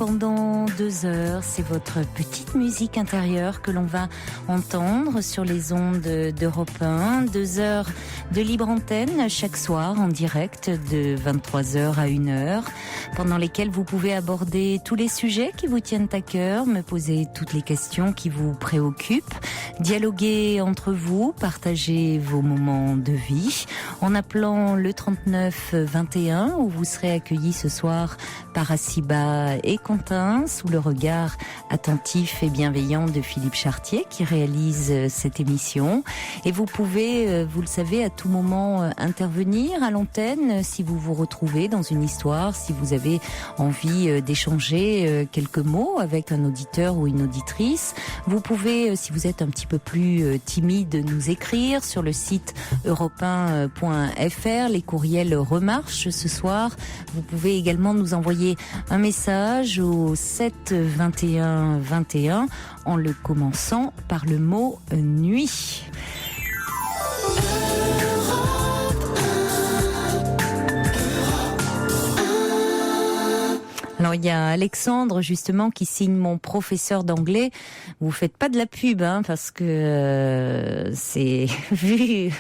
pendant 2 heures. C'est votre petite musique intérieure que l'on va entendre sur les ondes d'Europe 1. 2 heures de libre antenne chaque soir en direct de 23h à 1h, pendant lesquelles vous pouvez aborder tous les sujets qui vous tiennent à cœur, me poser toutes les questions qui vous préoccupent, dialoguer entre vous, partager vos moments de vie en appelant le 39 21 où vous serez accueillis ce soir par Assiba et Quentin sous le regard attentif et bienveillant de Philippe Chartier qui réalise cette émission. Et vous pouvez, vous le savez, à tout moment intervenir à l'antenne si vous vous retrouvez dans une histoire, si vous avez envie d'échanger quelques mots avec un auditeur ou une auditrice. Vous pouvez, si vous êtes un petit peu plus timide, nous écrire sur le site europe1.fr. Les courriels remarchent ce soir. Vous pouvez également nous envoyer un message au 7 21 21 en le commençant par le mot nuit. Alors il y a Alexandre justement qui signe mon professeur d'anglais. Vous faites pas de la pub parce que c'est vu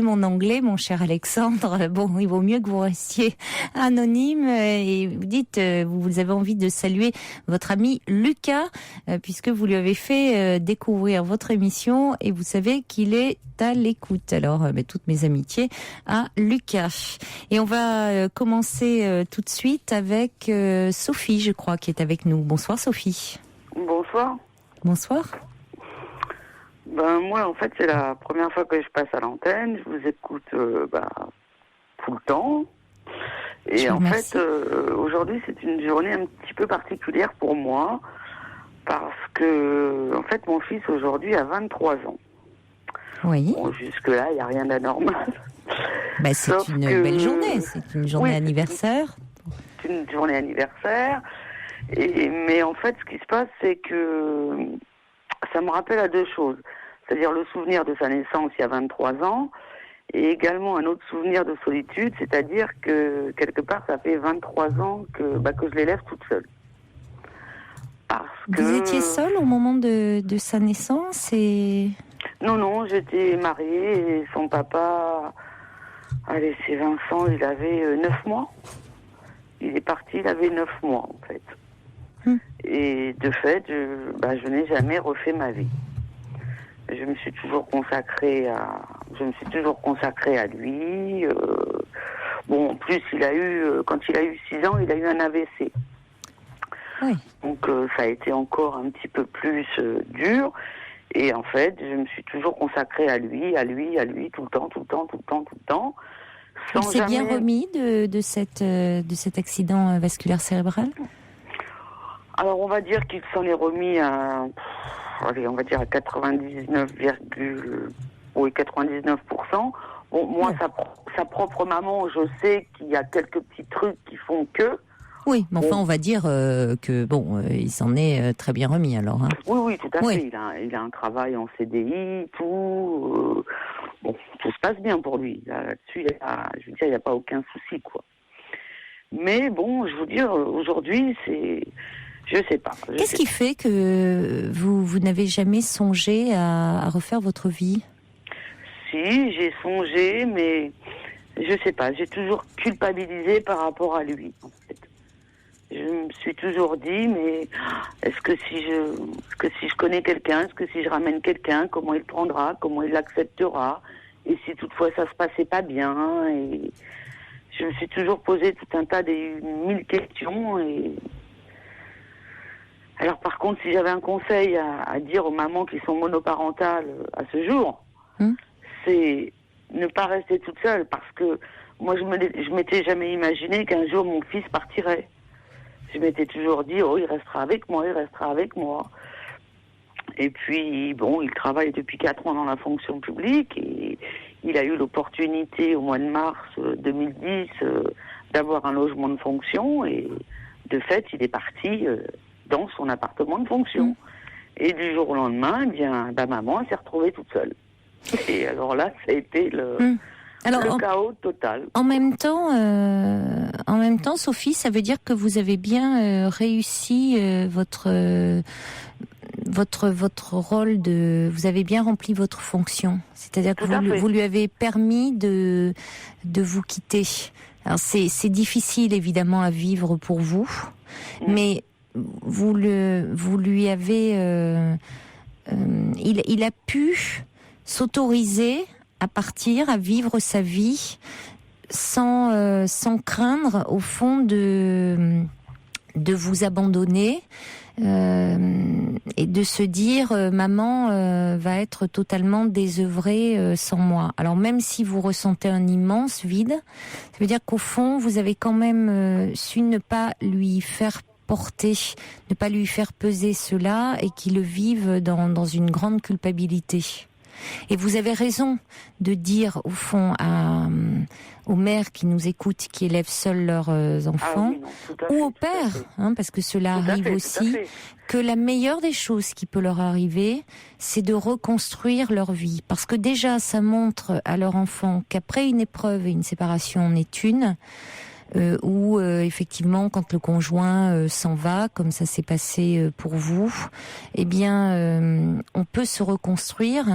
mon anglais, mon cher Alexandre. Bon, il vaut mieux que vous restiez anonyme et vous dites vous avez envie de saluer votre ami Lucas puisque vous lui avez fait découvrir votre émission et vous savez qu'il est à l'écoute. Alors toutes mes amitiés à Lucas. Et on va commencer tout de suite avec Sophie, je crois, qui est avec nous. Bonsoir Sophie. Bonsoir. Bonsoir. Moi, en fait, c'est la première fois que je passe à l'antenne. Je vous écoute tout le temps. Et en fait, aujourd'hui, c'est une journée un petit peu particulière pour moi parce que, en fait, mon fils aujourd'hui a 23 ans. Oui. Bon, jusque-là, il n'y a rien d'anormal. C'est une belle journée. C'est une journée anniversaire. C'est une journée anniversaire. Mais en fait, ce qui se passe, c'est que ça me rappelle à deux choses. C'est-à-dire le souvenir de sa naissance il y a 23 ans et également un autre souvenir de solitude, c'est-à-dire que quelque part, ça fait 23 ans que je l'élève toute seule. Vous étiez seule au moment de sa naissance et... Non, j'étais mariée et son papa, c'est Vincent, il avait 9 mois. Il est parti, il avait 9 mois en fait. Et de fait, je n'ai jamais refait ma vie. Je me suis toujours consacrée à lui. En plus, quand il a eu 6 ans, il a eu un AVC. Oui. Donc ça a été encore un petit peu plus dur. Et en fait, je me suis toujours consacrée à lui, tout le temps. Il s'est bien remis de cet accident vasculaire cérébral ? Alors, on va dire qu'il s'en est remis à 99%. Bon, moi, sa propre maman, je sais qu'il y a quelques petits trucs qui font que... Oui, mais enfin, on va dire il s'en est très bien remis alors. Hein. Oui, tout à fait. Il a un travail en CDI, tout. Tout se passe bien pour lui. Là-dessus, il n'y a pas aucun souci, quoi. Mais bon, je veux dire, aujourd'hui, je sais pas. Qu'est-ce qui fait que vous n'avez jamais songé à refaire votre vie ? Si, j'ai songé, mais je sais pas. J'ai toujours culpabilisé par rapport à lui, en fait. Je me suis toujours dit, mais est-ce que si je connais quelqu'un, est-ce que si je ramène quelqu'un, comment il prendra, comment il l'acceptera, et si toutefois ça se passait pas bien, et je me suis toujours posé tout un tas de 1000 questions. Et alors par contre, si j'avais un conseil à dire aux mamans qui sont monoparentales à ce jour, c'est ne pas rester toute seule, parce que moi je m'étais jamais imaginé qu'un jour mon fils partirait. Je m'étais toujours dit, il restera avec moi. Et puis, il travaille depuis 4 ans dans la fonction publique et il a eu l'opportunité au mois de mars 2010 d'avoir un logement de fonction et de fait, il est parti dans son appartement de fonction. Et du jour au lendemain, maman s'est retrouvée toute seule. Et alors là, ça a été Alors, le chaos total. En même temps, Sophie, ça veut dire que vous avez bien réussi votre rôle vous avez bien rempli votre fonction. C'est-à-dire que vous lui avez permis de vous quitter. Alors c'est difficile évidemment à vivre pour vous, mais vous lui avez, il a pu s'autoriser à partir, à vivre sa vie sans craindre au fond de vous abandonner. Et de se dire maman va être totalement désœuvrée sans moi. Alors même si vous ressentez un immense vide, ça veut dire qu'au fond vous avez quand même su ne pas lui faire porter, ne pas lui faire peser cela et qu'il le vive dans une grande culpabilité. Et vous avez raison de dire au fond aux mères qui nous écoutent, qui élèvent seuls leurs enfants, ou aux pères, parce que cela arrive aussi, que la meilleure des choses qui peut leur arriver, c'est de reconstruire leur vie. Parce que déjà, ça montre à leur enfant qu'après une épreuve et une séparation en est une, où effectivement, quand le conjoint s'en va, comme ça s'est passé pour vous, eh bien, on peut se reconstruire,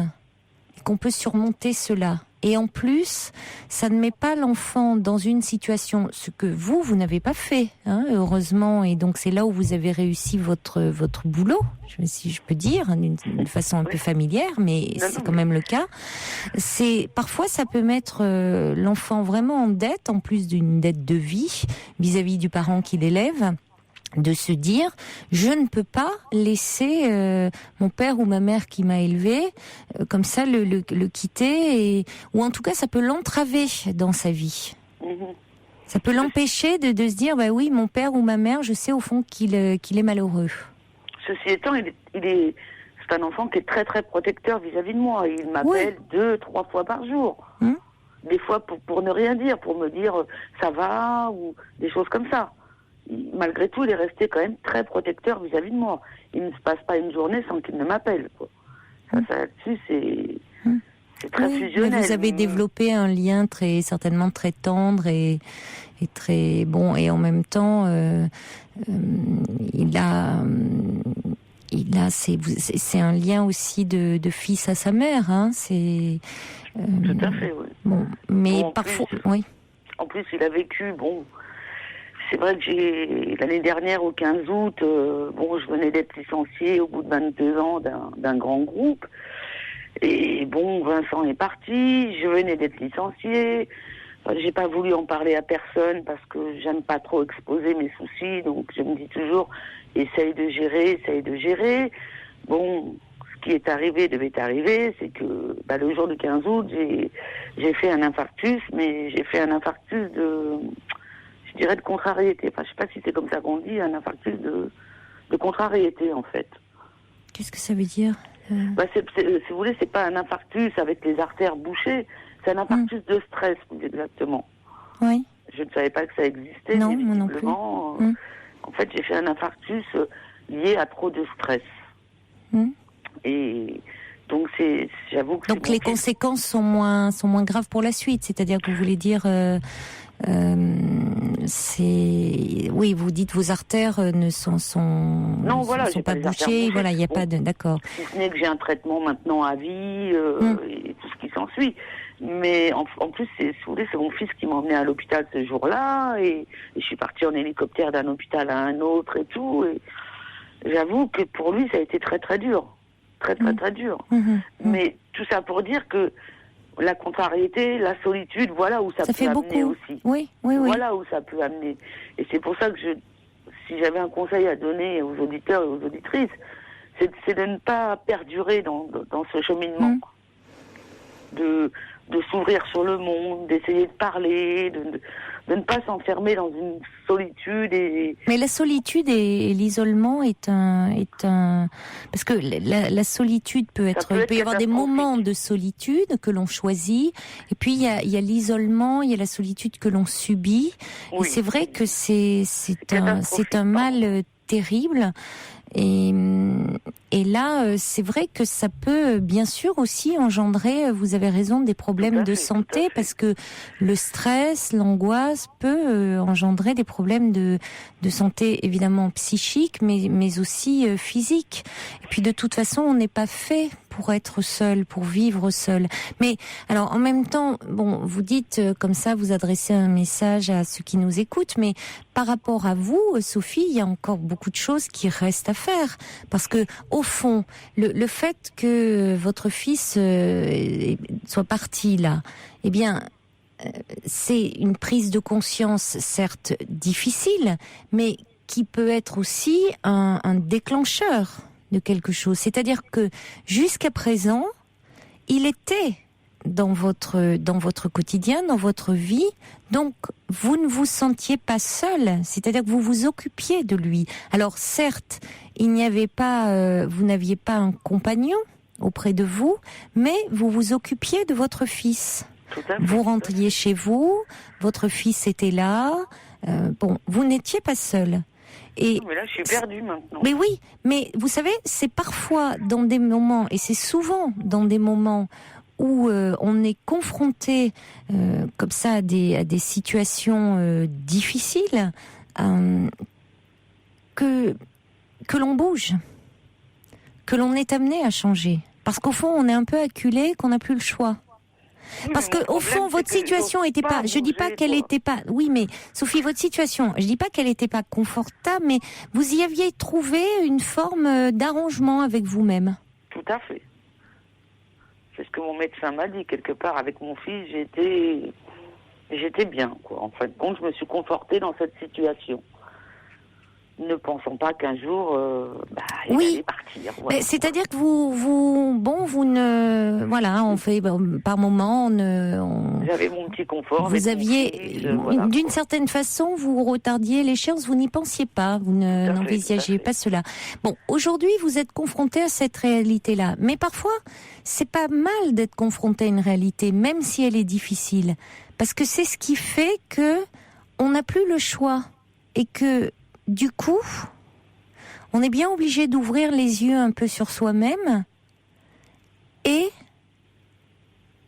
qu'on peut surmonter cela. Et en plus, ça ne met pas l'enfant dans une situation, ce que vous n'avez pas fait, heureusement, et donc c'est là où vous avez réussi votre boulot, si je peux dire, d'une façon un peu familière, mais c'est quand même le cas. Parfois, ça peut mettre l'enfant vraiment en dette, en plus d'une dette de vie, vis-à-vis du parent qui l'élève, de se dire je ne peux pas laisser mon père ou ma mère qui m'a élevé comme ça le quitter, ou en tout cas ça peut l'entraver dans sa vie. Ça peut l'empêcher de se dire bah oui, mon père ou ma mère, je sais au fond qu'il est malheureux. Ceci étant, c'est un enfant qui est très très protecteur vis-à-vis de moi. Il m'appelle 2-3 fois par jour. Des fois pour ne rien dire, pour me dire ça va, ou des choses comme ça. Malgré tout, il est resté quand même très protecteur vis-à-vis de moi. Il ne se passe pas une journée sans qu'il ne m'appelle, quoi. Ça là-dessus, c'est très fusionnel. Mais vous avez développé un lien certainement très tendre et très bon, et en même temps, c'est un lien aussi de fils à sa mère, c'est. Tout à fait, oui. Bon, mais parfois, oui. En plus, il a vécu, c'est vrai que l'année dernière, au 15 août, je venais d'être licenciée au bout de 22 ans d'un grand groupe. Et Vincent est parti, je venais d'être licenciée. J'ai pas voulu en parler à personne parce que j'aime pas trop exposer mes soucis. Donc je me dis toujours, essaye de gérer. Ce qui est arrivé devait arriver, c'est que le jour du 15 août, j'ai fait un infarctus, mais j'ai fait un infarctus je dirais de contrariété. Enfin, je sais pas si c'est comme ça qu'on dit, un infarctus de contrariété, en fait. Qu'est-ce que ça veut dire si vous voulez, c'est pas un infarctus avec les artères bouchées, c'est un infarctus de stress, plus exactement. Oui. Je ne savais pas que ça existait, non, mais visiblement, en fait, j'ai fait un infarctus lié à trop de stress. Et donc, j'avoue que donc les conséquences sont moins graves pour la suite, c'est-à-dire que vous voulez dire... oui, vous dites vos artères ne sont pas bouchées, il n'y a pas de... D'accord. Si ce n'est que j'ai un traitement maintenant à vie et tout ce qui s'ensuit. Mais en plus, c'est mon fils qui m'a emmené à l'hôpital ce jour-là, et je suis partie en hélicoptère d'un hôpital à un autre et tout. Et j'avoue que pour lui, ça a été très très dur. Très très très dur. Mais tout ça pour dire que la contrariété, la solitude, voilà où ça peut amener aussi. Oui. Voilà où ça peut amener. Et c'est pour ça que si j'avais un conseil à donner aux auditeurs et aux auditrices, c'est de ne pas perdurer dans ce cheminement. De s'ouvrir sur le monde, d'essayer de parler, de ne pas s'enfermer dans une solitude. Mais la être et l'isolement est un parce que la solitude il peut y avoir des moments de solitude que l'on choisit, et puis il y a l'isolement, il y a la solitude que l'on subit. Et c'est vrai que c'est un mal terrible. Et là, c'est vrai que ça peut bien sûr aussi engendrer, vous avez raison, des problèmes de santé, parce que le stress, l'angoisse peut engendrer des problèmes de santé évidemment psychique, mais aussi physique. Et puis de toute façon, on n'est pas fait pour être seul, pour vivre seul. Mais alors en même temps, bon, vous dites comme ça, vous adressez un message à ceux qui nous écoutent, mais par rapport à vous, Sophie, il y a encore beaucoup de choses qui restent à faire, parce que au fond, le fait que votre fils soit parti là, eh bien, c'est une prise de conscience certes difficile, mais qui peut être aussi un déclencheur de quelque chose. C'est-à-dire que jusqu'à présent, il était dans votre quotidien, dans votre vie, donc vous ne vous sentiez pas seul, c'est-à-dire que vous vous occupiez de lui. Alors certes, il n'y avait pas, vous n'aviez pas un compagnon auprès de vous, mais vous vous occupiez de votre fils. Vous rentriez chez vous, votre fils était là, bon, vous n'étiez pas seul. Et mais là, je suis perdue maintenant. Mais oui, mais vous savez, c'est parfois dans des moments, et c'est souvent dans des moments où on est confronté comme ça à des situations difficiles, que l'on bouge, que l'on est amené à changer. Parce qu'au fond, on est un peu acculé, qu'on n'a plus le choix. Parce que au fond, votre situation était pas. Je dis pas qu'elle était pas. Oui, mais Sophie, votre situation. Je dis pas qu'elle était pas confortable, mais vous y aviez trouvé une forme d'arrangement avec vous-même. Tout à fait. C'est ce que mon médecin m'a dit quelque part. Avec mon fils, j'étais bien, quoi. En fin de compte, je me suis confortée dans cette situation, ne pensant pas qu'un jour, il allait partir. Voilà. C'est-à-dire que vous ne, voilà, on fait par moment, j'avais mon petit confort. Vous aviez, d'une certaine façon, vous retardiez l'échéance, vous n'y pensiez pas, vous n'envisagiez pas cela. Bon, aujourd'hui, vous êtes confronté à cette réalité-là, mais parfois, c'est pas mal d'être confronté à une réalité, même si elle est difficile, parce que c'est ce qui fait que on n'a plus le choix et que du coup, on est bien obligé d'ouvrir les yeux un peu sur soi-même et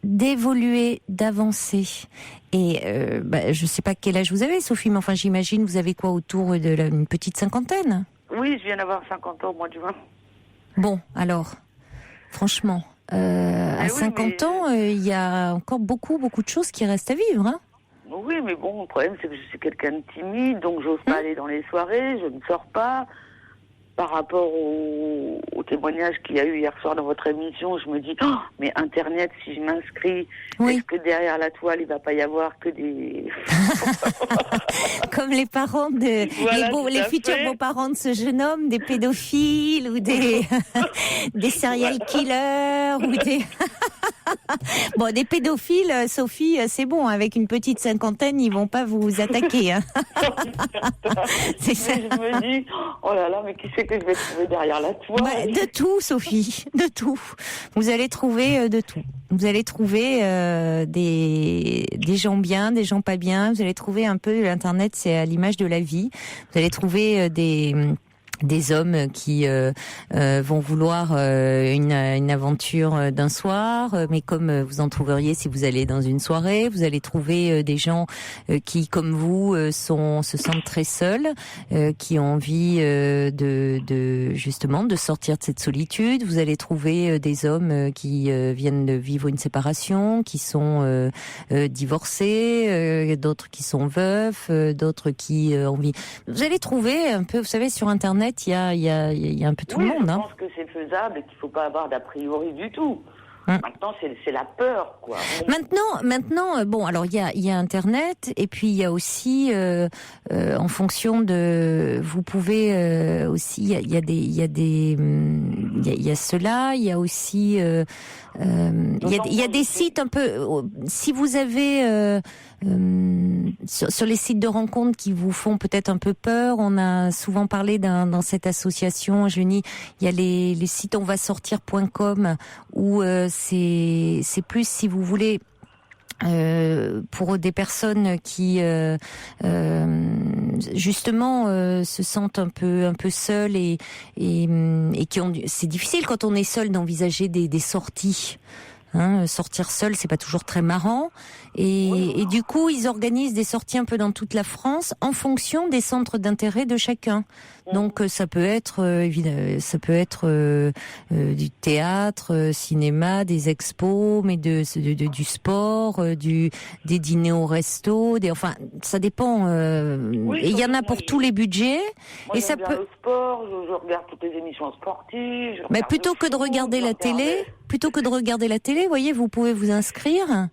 d'évoluer, d'avancer. Et je ne sais pas quel âge vous avez, Sophie, mais enfin j'imagine vous avez quoi autour une petite cinquantaine ? Oui, je viens d'avoir 50 ans au mois de juin. Bon, alors, franchement, à 50 ans, il y a encore beaucoup de choses qui restent à vivre, hein ? Oui, mais bon, le problème, c'est que je suis quelqu'un de timide, donc j'ose pas aller dans les soirées, je ne sors pas. Par rapport au témoignage qu'il y a eu hier soir dans votre émission, je me dis, mais Internet, si je m'inscris, est-ce que derrière la toile, il va pas y avoir que des... Comme les parents les futurs beaux-parents de ce jeune homme, des pédophiles ou des serial killers ou des... Bon, des pédophiles, Sophie, c'est bon, avec une petite cinquantaine, ils vont pas vous attaquer. Hein. C'est ça. Je me dis, oh là là, mais qui c'est que je vais trouver derrière la toile ? De tout, Sophie, de tout. Vous allez trouver de tout. Vous allez trouver des gens bien, des gens pas bien. Vous allez trouver un peu, l'Internet, c'est à l'image de la vie. Vous allez trouver des hommes qui vont vouloir une aventure d'un soir, mais comme vous en trouveriez si vous allez dans une soirée, vous allez trouver des gens qui, comme vous, se sentent très seuls, qui ont envie justement de sortir de cette solitude. Vous allez trouver des hommes qui viennent de vivre une séparation, qui sont divorcés, d'autres qui sont veufs, d'autres qui ont envie. Vous allez trouver un peu, vous savez, sur Internet, il y a un peu tout le monde. Je pense que c'est faisable et qu'il ne faut pas avoir d'a priori du tout. Maintenant, c'est la peur, quoi. Maintenant, bon, alors il y a Internet et puis il y a aussi, en fonction de, vous pouvez aussi, il y a cela, il y a aussi, il y a des sites un peu, si vous avez sur les sites de rencontres qui vous font peut-être un peu peur, on a souvent parlé dans cette association, Jeunie, il y a les sites onvasortir.com où c'est plus, si vous voulez, pour des personnes qui justement se sentent un peu seules et qui ont c'est difficile quand on est seul d'envisager des sorties. Sortir seul, c'est pas toujours très marrant. Et du coup, ils organisent des sorties un peu dans toute la France en fonction des centres d'intérêt de chacun. Donc, ça peut être du théâtre, cinéma, des expos, mais du sport, des dîners au resto, enfin, ça dépend. Et il y en a pour tous les budgets. Moi, et j'aime ça bien peut. le sport, je regarde toutes les émissions sportives. Mais plutôt que de regarder la télé, vous voyez, vous pouvez vous inscrire.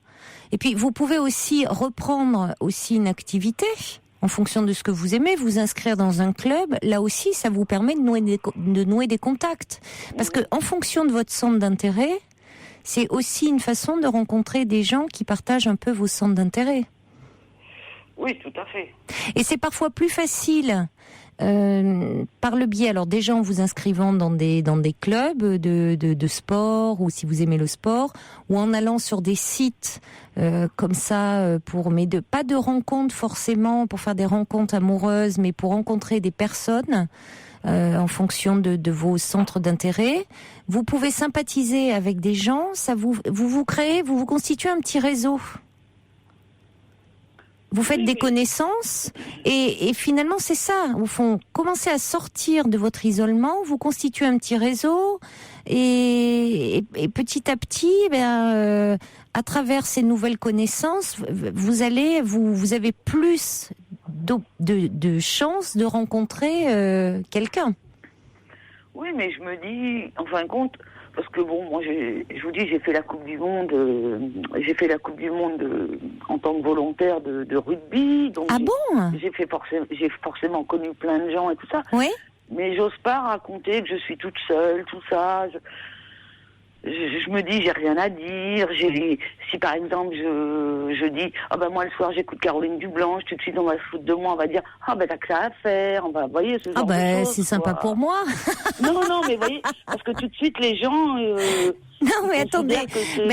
Et puis, vous pouvez aussi reprendre une activité en fonction de ce que vous aimez, vous inscrire dans un club. Là aussi, ça vous permet de nouer des contacts. Parce que, en fonction de votre centre d'intérêt, c'est aussi une façon de rencontrer des gens qui partagent un peu vos centres d'intérêt. Oui, tout à fait. Et c'est parfois plus facile par le biais, alors déjà en vous inscrivant dans des clubs de sport, ou si vous aimez le sport, ou en allant sur des sites comme ça pas de rencontres forcément pour faire des rencontres amoureuses, mais pour rencontrer des personnes en fonction de vos centres d'intérêt. Vous pouvez sympathiser avec des gens, ça vous constituez un petit réseau. Vous faites des connaissances et finalement c'est ça, au fond, commencez à sortir de votre isolement, vous constituez un petit réseau et petit à petit, à travers ces nouvelles connaissances, vous avez plus de chances de rencontrer quelqu'un. Oui, mais je me dis, en fin de compte, parce que bon, moi, je vous dis, j'ai fait la Coupe du Monde, en tant que volontaire de rugby. Donc j'ai forcément connu plein de gens et tout ça. Oui. Mais j'ose pas raconter que je suis toute seule, tout ça. Je me dis, j'ai rien à dire. Si par exemple je dis, moi le soir j'écoute Caroline Dublanche, tout de suite on va se foutre de moi, on va dire, t'as que ça à faire, on va, vous voyez, ce genre de choses, c'est sympa pour moi. Non, mais vous voyez, parce que tout de suite les gens. Non mais attendez,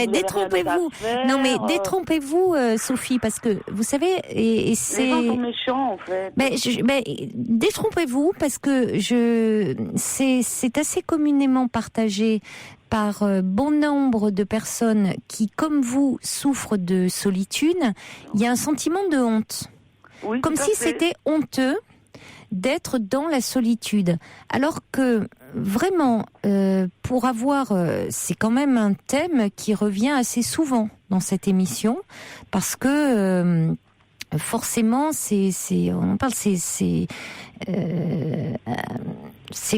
détrompez-vous. Non mais détrompez-vous, Sophie, parce que vous savez, et c'est. Les gens sont méchants en fait. Détrompez-vous parce que c'est assez communément partagé par bon nombre de personnes qui, comme vous, souffrent de solitude. Il y a un sentiment de honte, comme si c'était honteux d'être dans la solitude, alors que vraiment, pour avoir, c'est quand même un thème qui revient assez souvent dans cette émission, parce que forcément, c'est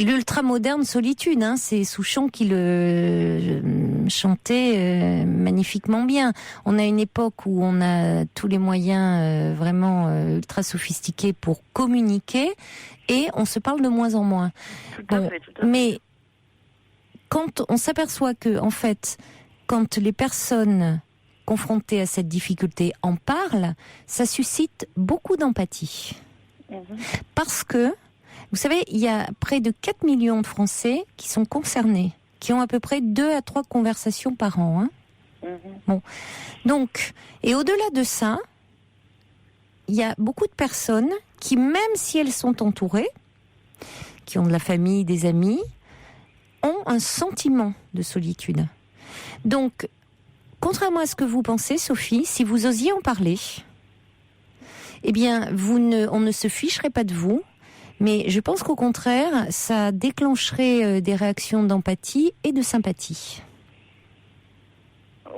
l'ultra moderne solitude. C'est Souchon qui le chantait magnifiquement bien. On a une époque où on a tous les moyens vraiment ultra sophistiqués pour communiquer, et on se parle de moins en moins. Tout à fait. Mais quand on s'aperçoit que, en fait, quand les personnes confrontées à cette difficulté en parlent, ça suscite beaucoup d'empathie. Parce que, vous savez, il y a près de 4 millions de Français qui sont concernés, qui ont à peu près 2 à 3 conversations par an. Bon. Donc, et au-delà de ça, il y a beaucoup de personnes qui, même si elles sont entourées, qui ont de la famille, des amis, ont un sentiment de solitude. Donc, contrairement à ce que vous pensez, Sophie, si vous osiez en parler, eh bien, on ne se ficherait pas de vous, mais je pense qu'au contraire, ça déclencherait des réactions d'empathie et de sympathie.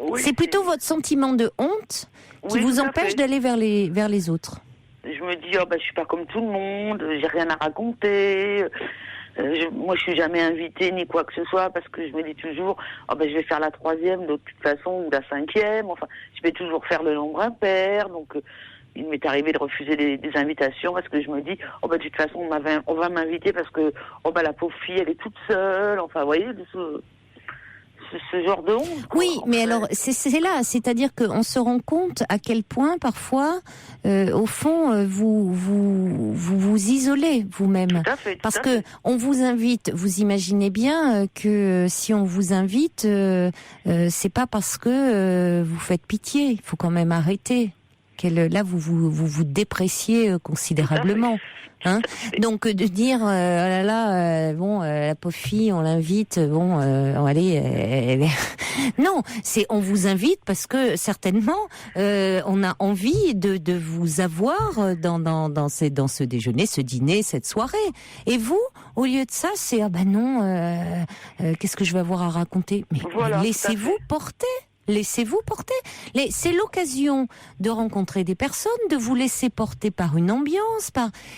Oui, c'est plutôt votre sentiment de honte qui vous empêche d'aller vers les autres. Je me dis, je suis pas comme tout le monde, j'ai rien à raconter. Moi, je suis jamais invitée ni quoi que ce soit, parce que je me dis toujours, je vais faire la 3e de toute façon, ou la 5e. Enfin, je vais toujours faire le nombre impair. Donc, il m'est arrivé de refuser des invitations parce que je me dis, de toute façon, on va m'inviter parce que, la pauvre fille, elle est toute seule. Enfin, vous voyez, ce genre de honte. Oui, mais alors c'est là, c'est-à-dire qu'on se rend compte à quel point parfois, au fond, vous isolez vous-même. Tout à fait. Parce que on vous invite, vous imaginez bien que si on vous invite, c'est pas parce que vous faites pitié. Il faut quand même arrêter. Là, vous dépréciez considérablement. Hein, donc de dire la pauvre fille, on l'invite, allez, non, on vous invite parce que certainement on a envie de vous avoir dans ce déjeuner, ce dîner, cette soirée. Et vous, au lieu de ça, c'est qu'est-ce que je vais avoir à raconter? Mais laissez-vous porter. Laissez-vous porter. C'est l'occasion de rencontrer des personnes, de vous laisser porter par une ambiance,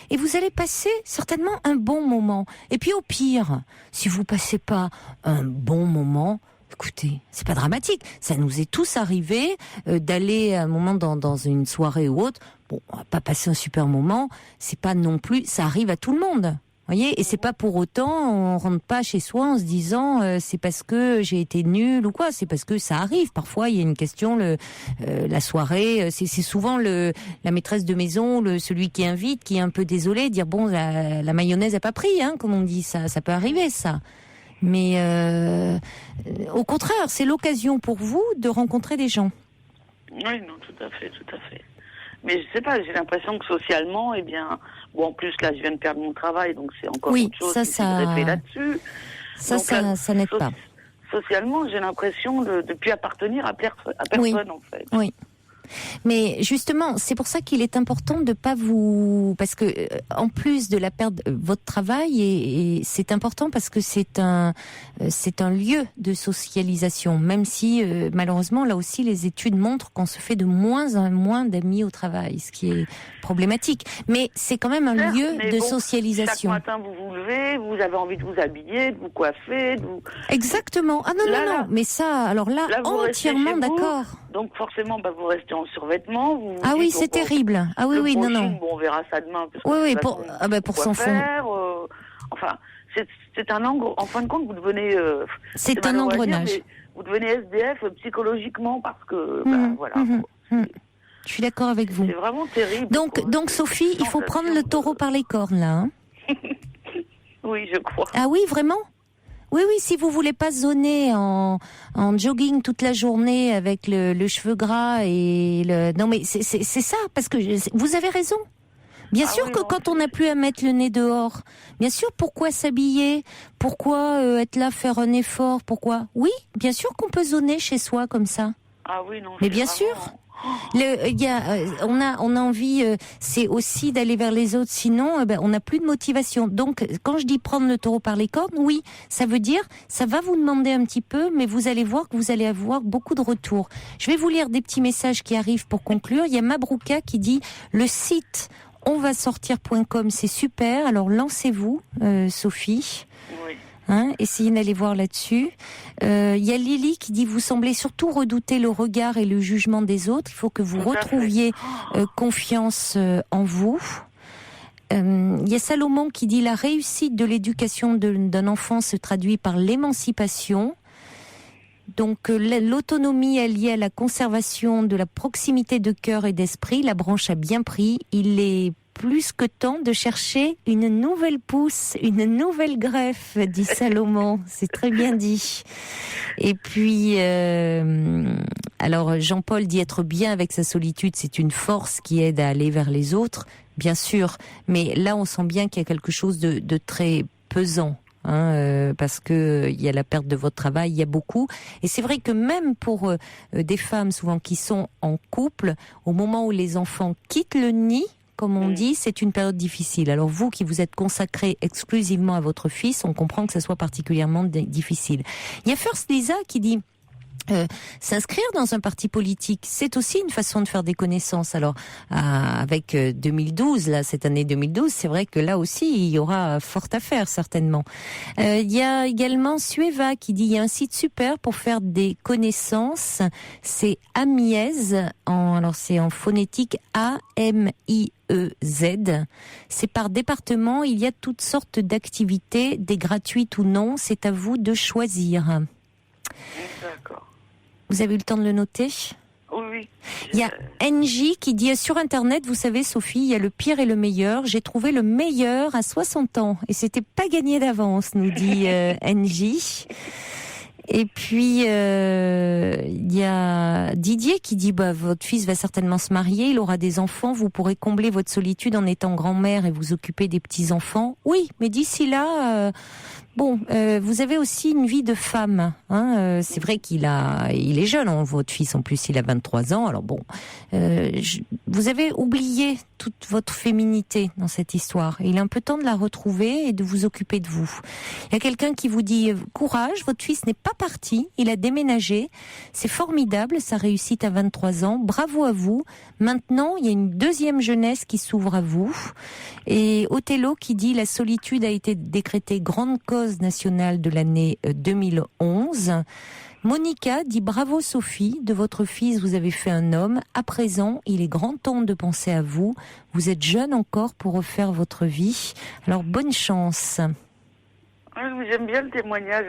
et vous allez passer certainement un bon moment. Et puis au pire, si vous passez pas un bon moment, écoutez, c'est pas dramatique. Ça nous est tous arrivé d'aller à un moment dans une soirée ou autre. Bon, on va pas passer un super moment. C'est pas non plus. Ça arrive à tout le monde. Voyez, et c'est pas pour autant, on rentre pas chez soi en se disant c'est parce que j'ai été nulle ou quoi, c'est parce que ça arrive. Parfois, il y a une question, la soirée, c'est souvent la maîtresse de maison, celui qui invite, qui est un peu désolé, dire bon, la mayonnaise a pas pris, hein, comme on dit, ça peut arriver, ça. Mais au contraire, c'est l'occasion pour vous de rencontrer des gens. Oui, non, tout à fait. Mais je sais pas, j'ai l'impression que socialement, bon, en plus, là, je viens de perdre mon travail, donc c'est encore autre chose qui s'est greffé là-dessus. Ça n'aide pas. Socialement, j'ai l'impression de ne plus appartenir à personne, en fait. Oui. Mais justement, c'est pour ça qu'il est important de pas parce que en plus de la perte de votre travail, et c'est important parce que c'est un lieu de socialisation, même si malheureusement là aussi les études montrent qu'on se fait de moins en moins d'amis au travail, ce qui est problématique. Mais c'est quand même un lieu de socialisation. Chaque matin vous vous levez, vous avez envie de vous habiller, de vous coiffer, Exactement. Ah non. Mais ça, alors là entièrement d'accord. Donc forcément, vous restez en survêtement. C'est terrible. Ah oui, non. Bon, on verra ça demain. Oui, pour s'en faire. Enfin, c'est un en fin de compte, vous devenez. C'est un engrenage. Vous devenez SDF psychologiquement parce que, voilà. Je suis d'accord avec vous. C'est vraiment terrible. Donc Sophie, il faut prendre le taureau par les cornes là. Hein. Oui, je crois. Ah oui, vraiment? Oui, si vous voulez pas zoner en jogging toute la journée avec le cheveu gras non mais c'est ça, parce que vous avez raison. Bien sûr que quand on n'a plus à mettre le nez dehors, bien sûr, pourquoi s'habiller? Pourquoi être là, faire un effort? Pourquoi? Oui, bien sûr qu'on peut zoner chez soi comme ça. Ah oui, non. Mais bien sûr. On a envie, c'est aussi d'aller vers les autres. Sinon, on n'a plus de motivation. Donc, quand je dis prendre le taureau par les cornes, oui, ça veut dire, ça va vous demander un petit peu, mais vous allez voir que vous allez avoir beaucoup de retours. Je vais vous lire des petits messages qui arrivent pour conclure. Il y a Mabrouka qui dit le site onvasortir.com, c'est super. Alors lancez-vous, Sophie. Oui. Essayez d'aller voir là-dessus. Il y a Lily qui dit vous semblez surtout redouter le regard et le jugement des autres. Il faut que vous retrouviez confiance en vous. Il y a Salomon qui dit la réussite de l'éducation d'un enfant se traduit par l'émancipation. Donc l'autonomie est liée à la conservation de la proximité de cœur et d'esprit. La branche a bien pris. Il est plus que temps de chercher une nouvelle pousse, une nouvelle greffe, dit Salomon. C'est très bien dit. Et puis, alors Jean-Paul dit être bien avec sa solitude, c'est une force qui aide à aller vers les autres, bien sûr. Mais là, on sent bien qu'il y a quelque chose de très pesant. Parce que il y a la perte de votre travail, il y a beaucoup. Et c'est vrai que même pour des femmes souvent qui sont en couple, au moment où les enfants quittent le nid, comme on dit, c'est une période difficile. Alors vous qui vous êtes consacré exclusivement à votre fils, on comprend que ça soit particulièrement difficile. Il y a First Lisa qui dit s'inscrire dans un parti politique, c'est aussi une façon de faire des connaissances. Alors, avec 2012, là, cette année 2012, c'est vrai que là aussi, il y aura fort à faire, certainement. Il y a également Sueva qui dit, il y a un site super pour faire des connaissances. C'est Amiez, alors c'est en phonétique A-M-I-E-Z. C'est par département, il y a toutes sortes d'activités, des gratuites ou non, c'est à vous de choisir. D'accord. Vous avez eu le temps de le noter ? Oui. Il y a NJ qui dit sur Internet, vous savez Sophie, il y a le pire et le meilleur. J'ai trouvé le meilleur à 60 ans et c'était pas gagné d'avance, nous dit NJ. Et puis il y a Didier qui dit votre fils va certainement se marier, il aura des enfants, vous pourrez combler votre solitude en étant grand-mère et vous occuper des petits-enfants. Oui, mais d'ici là vous avez aussi une vie de femme. C'est vrai il est jeune, votre fils en plus, il a 23 ans. Alors vous avez oublié toute votre féminité dans cette histoire. Il est un peu temps de la retrouver et de vous occuper de vous. Il y a quelqu'un qui vous dit courage, votre fils n'est pas parti, il a déménagé. C'est formidable, sa réussite à 23 ans. Bravo à vous. Maintenant, il y a une deuxième jeunesse qui s'ouvre à vous. Et Othello qui dit la solitude a été décrétée grande cause nationale de l'année 2011. Monica dit bravo Sophie, de votre fils vous avez fait un homme. À présent, il est grand temps de penser à vous. Vous êtes jeune encore pour refaire votre vie. Alors bonne chance. Oui, j'aime bien le témoignage.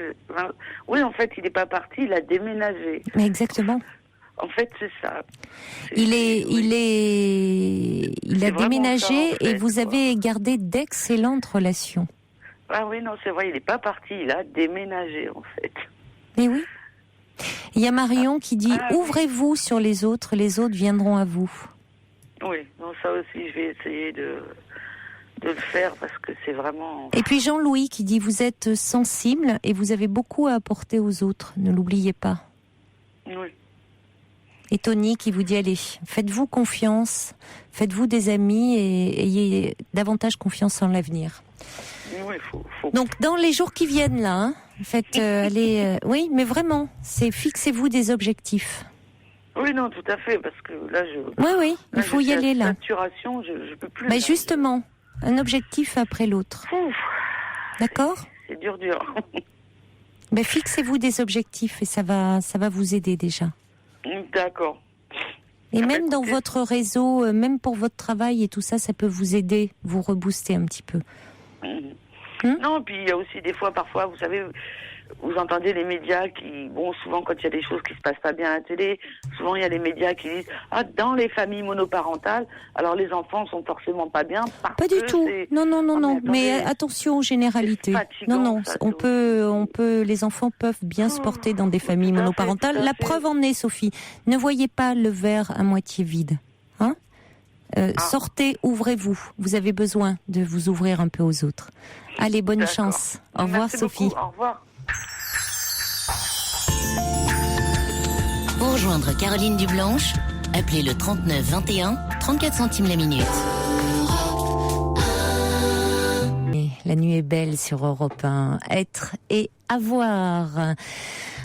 Oui, en fait, il n'est pas parti, il a déménagé. Mais exactement. En fait, c'est ça. Il a déménagé ça, en fait, et vous avez gardé d'excellentes relations. Ah oui, non, c'est vrai, il n'est pas parti, il a déménagé, en fait. Mais oui. Il y a Marion qui dit ouvrez-vous sur les autres viendront à vous. Oui, non, ça aussi, je vais essayer de le faire parce que c'est vraiment... Et puis Jean-Louis qui dit vous êtes sensible et vous avez beaucoup à apporter aux autres, ne l'oubliez pas. Oui. Et Tony qui vous dit allez, faites-vous confiance, faites-vous des amis et ayez davantage confiance en l'avenir. Oui, faut... Donc dans les jours qui viennent là, oui, mais vraiment, fixez-vous des objectifs. Oui, non, tout à fait, parce que là, Oui, il faut y aller là. Saturation, je peux plus. Mais justement, un objectif après l'autre. Ouf, d'accord ? C'est dur. Mais fixez-vous des objectifs et ça va vous aider déjà. D'accord. Et même dans votre réseau, même pour votre travail et tout ça, ça peut vous aider, vous rebooster un petit peu. Non, puis il y a aussi des fois, parfois, vous savez, vous entendez les médias qui, souvent quand il y a des choses qui se passent pas bien à la télé, souvent il y a les médias qui disent dans les familles monoparentales, alors les enfants sont forcément pas bien. Pas du tout. Non. Mais attention aux généralités. Non, les enfants peuvent bien se porter dans des familles monoparentales. La preuve en est, Sophie. Ne voyez pas le verre à moitié vide. Sortez, ouvrez-vous. Vous avez besoin de vous ouvrir un peu aux autres. Allez, bonne chance. Au revoir, Sophie. Au revoir. Pour rejoindre Caroline Dublanche, appelez le 39 21, 34 centimes la minute. La nuit est belle sur Europe 1. Être et avoir.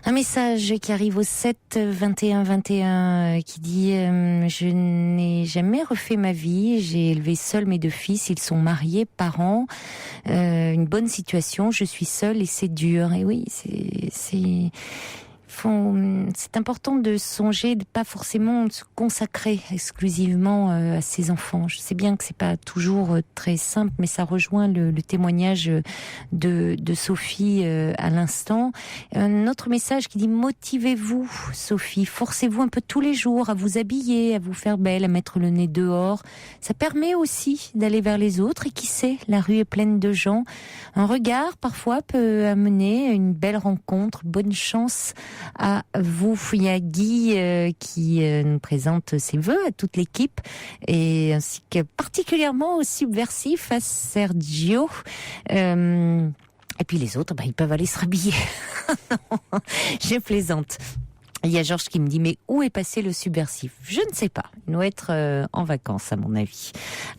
Un message qui arrive au 7 21 21 qui dit je n'ai jamais refait ma vie, j'ai élevé seul mes deux fils, ils sont mariés, parents, une bonne situation, je suis seule et c'est dur. Et oui, c'est important de songer, de pas forcément se consacrer exclusivement à ses enfants. Je sais bien que c'est pas toujours très simple, mais ça rejoint le témoignage de Sophie à l'instant. Un autre message qui dit motivez-vous, Sophie, forcez-vous un peu tous les jours à vous habiller, à vous faire belle, à mettre le nez dehors. Ça permet aussi d'aller vers les autres et qui sait, la rue est pleine de gens. Un regard parfois peut amener une belle rencontre. Bonne chance à vous. Il y a Guy qui nous présente ses vœux à toute l'équipe et ainsi que particulièrement au subversif à Sergio. Et puis les autres, ils peuvent aller se rhabiller. Non, je plaisante. Il y a Georges qui me dit mais où est passé le subversif ? Je ne sais pas. Il doit être en vacances à mon avis.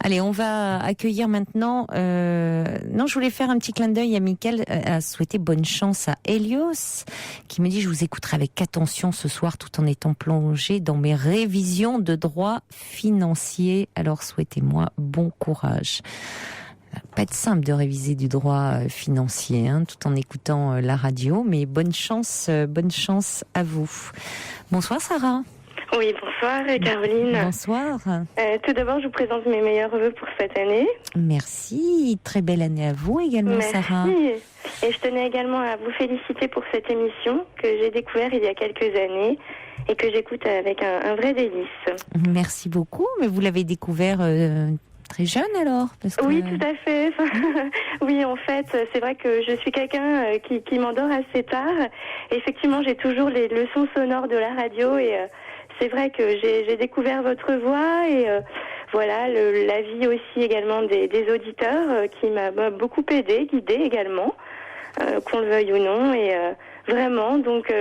Allez, on va accueillir maintenant. Non, je voulais faire un petit clin d'œil amical à souhaiter bonne chance à Helios qui me dit je vous écouterai avec attention ce soir tout en étant plongé dans mes révisions de droit financier. Alors souhaitez-moi bon courage. Pas être simple de réviser du droit financier, tout en écoutant la radio, mais bonne chance à vous. Bonsoir Sarah. Oui, bonsoir Caroline. Bonsoir. Tout d'abord, je vous présente mes meilleurs vœux pour cette année. Merci. Très belle année à vous également, Merci. Sarah. Et je tenais également à vous féliciter pour cette émission que j'ai découverte il y a quelques années et que j'écoute avec un vrai délice. Merci beaucoup. Mais vous l'avez découvert très jeune alors parce que... Oui, tout à fait. Oui, en fait, c'est vrai que je suis quelqu'un qui m'endort assez tard. Et effectivement, j'ai toujours les leçons sonores de la radio et c'est vrai que j'ai découvert votre voix et voilà, l'avis aussi également des auditeurs qui m'a beaucoup aidé, guidé également, qu'on le veuille ou non. Et vraiment, donc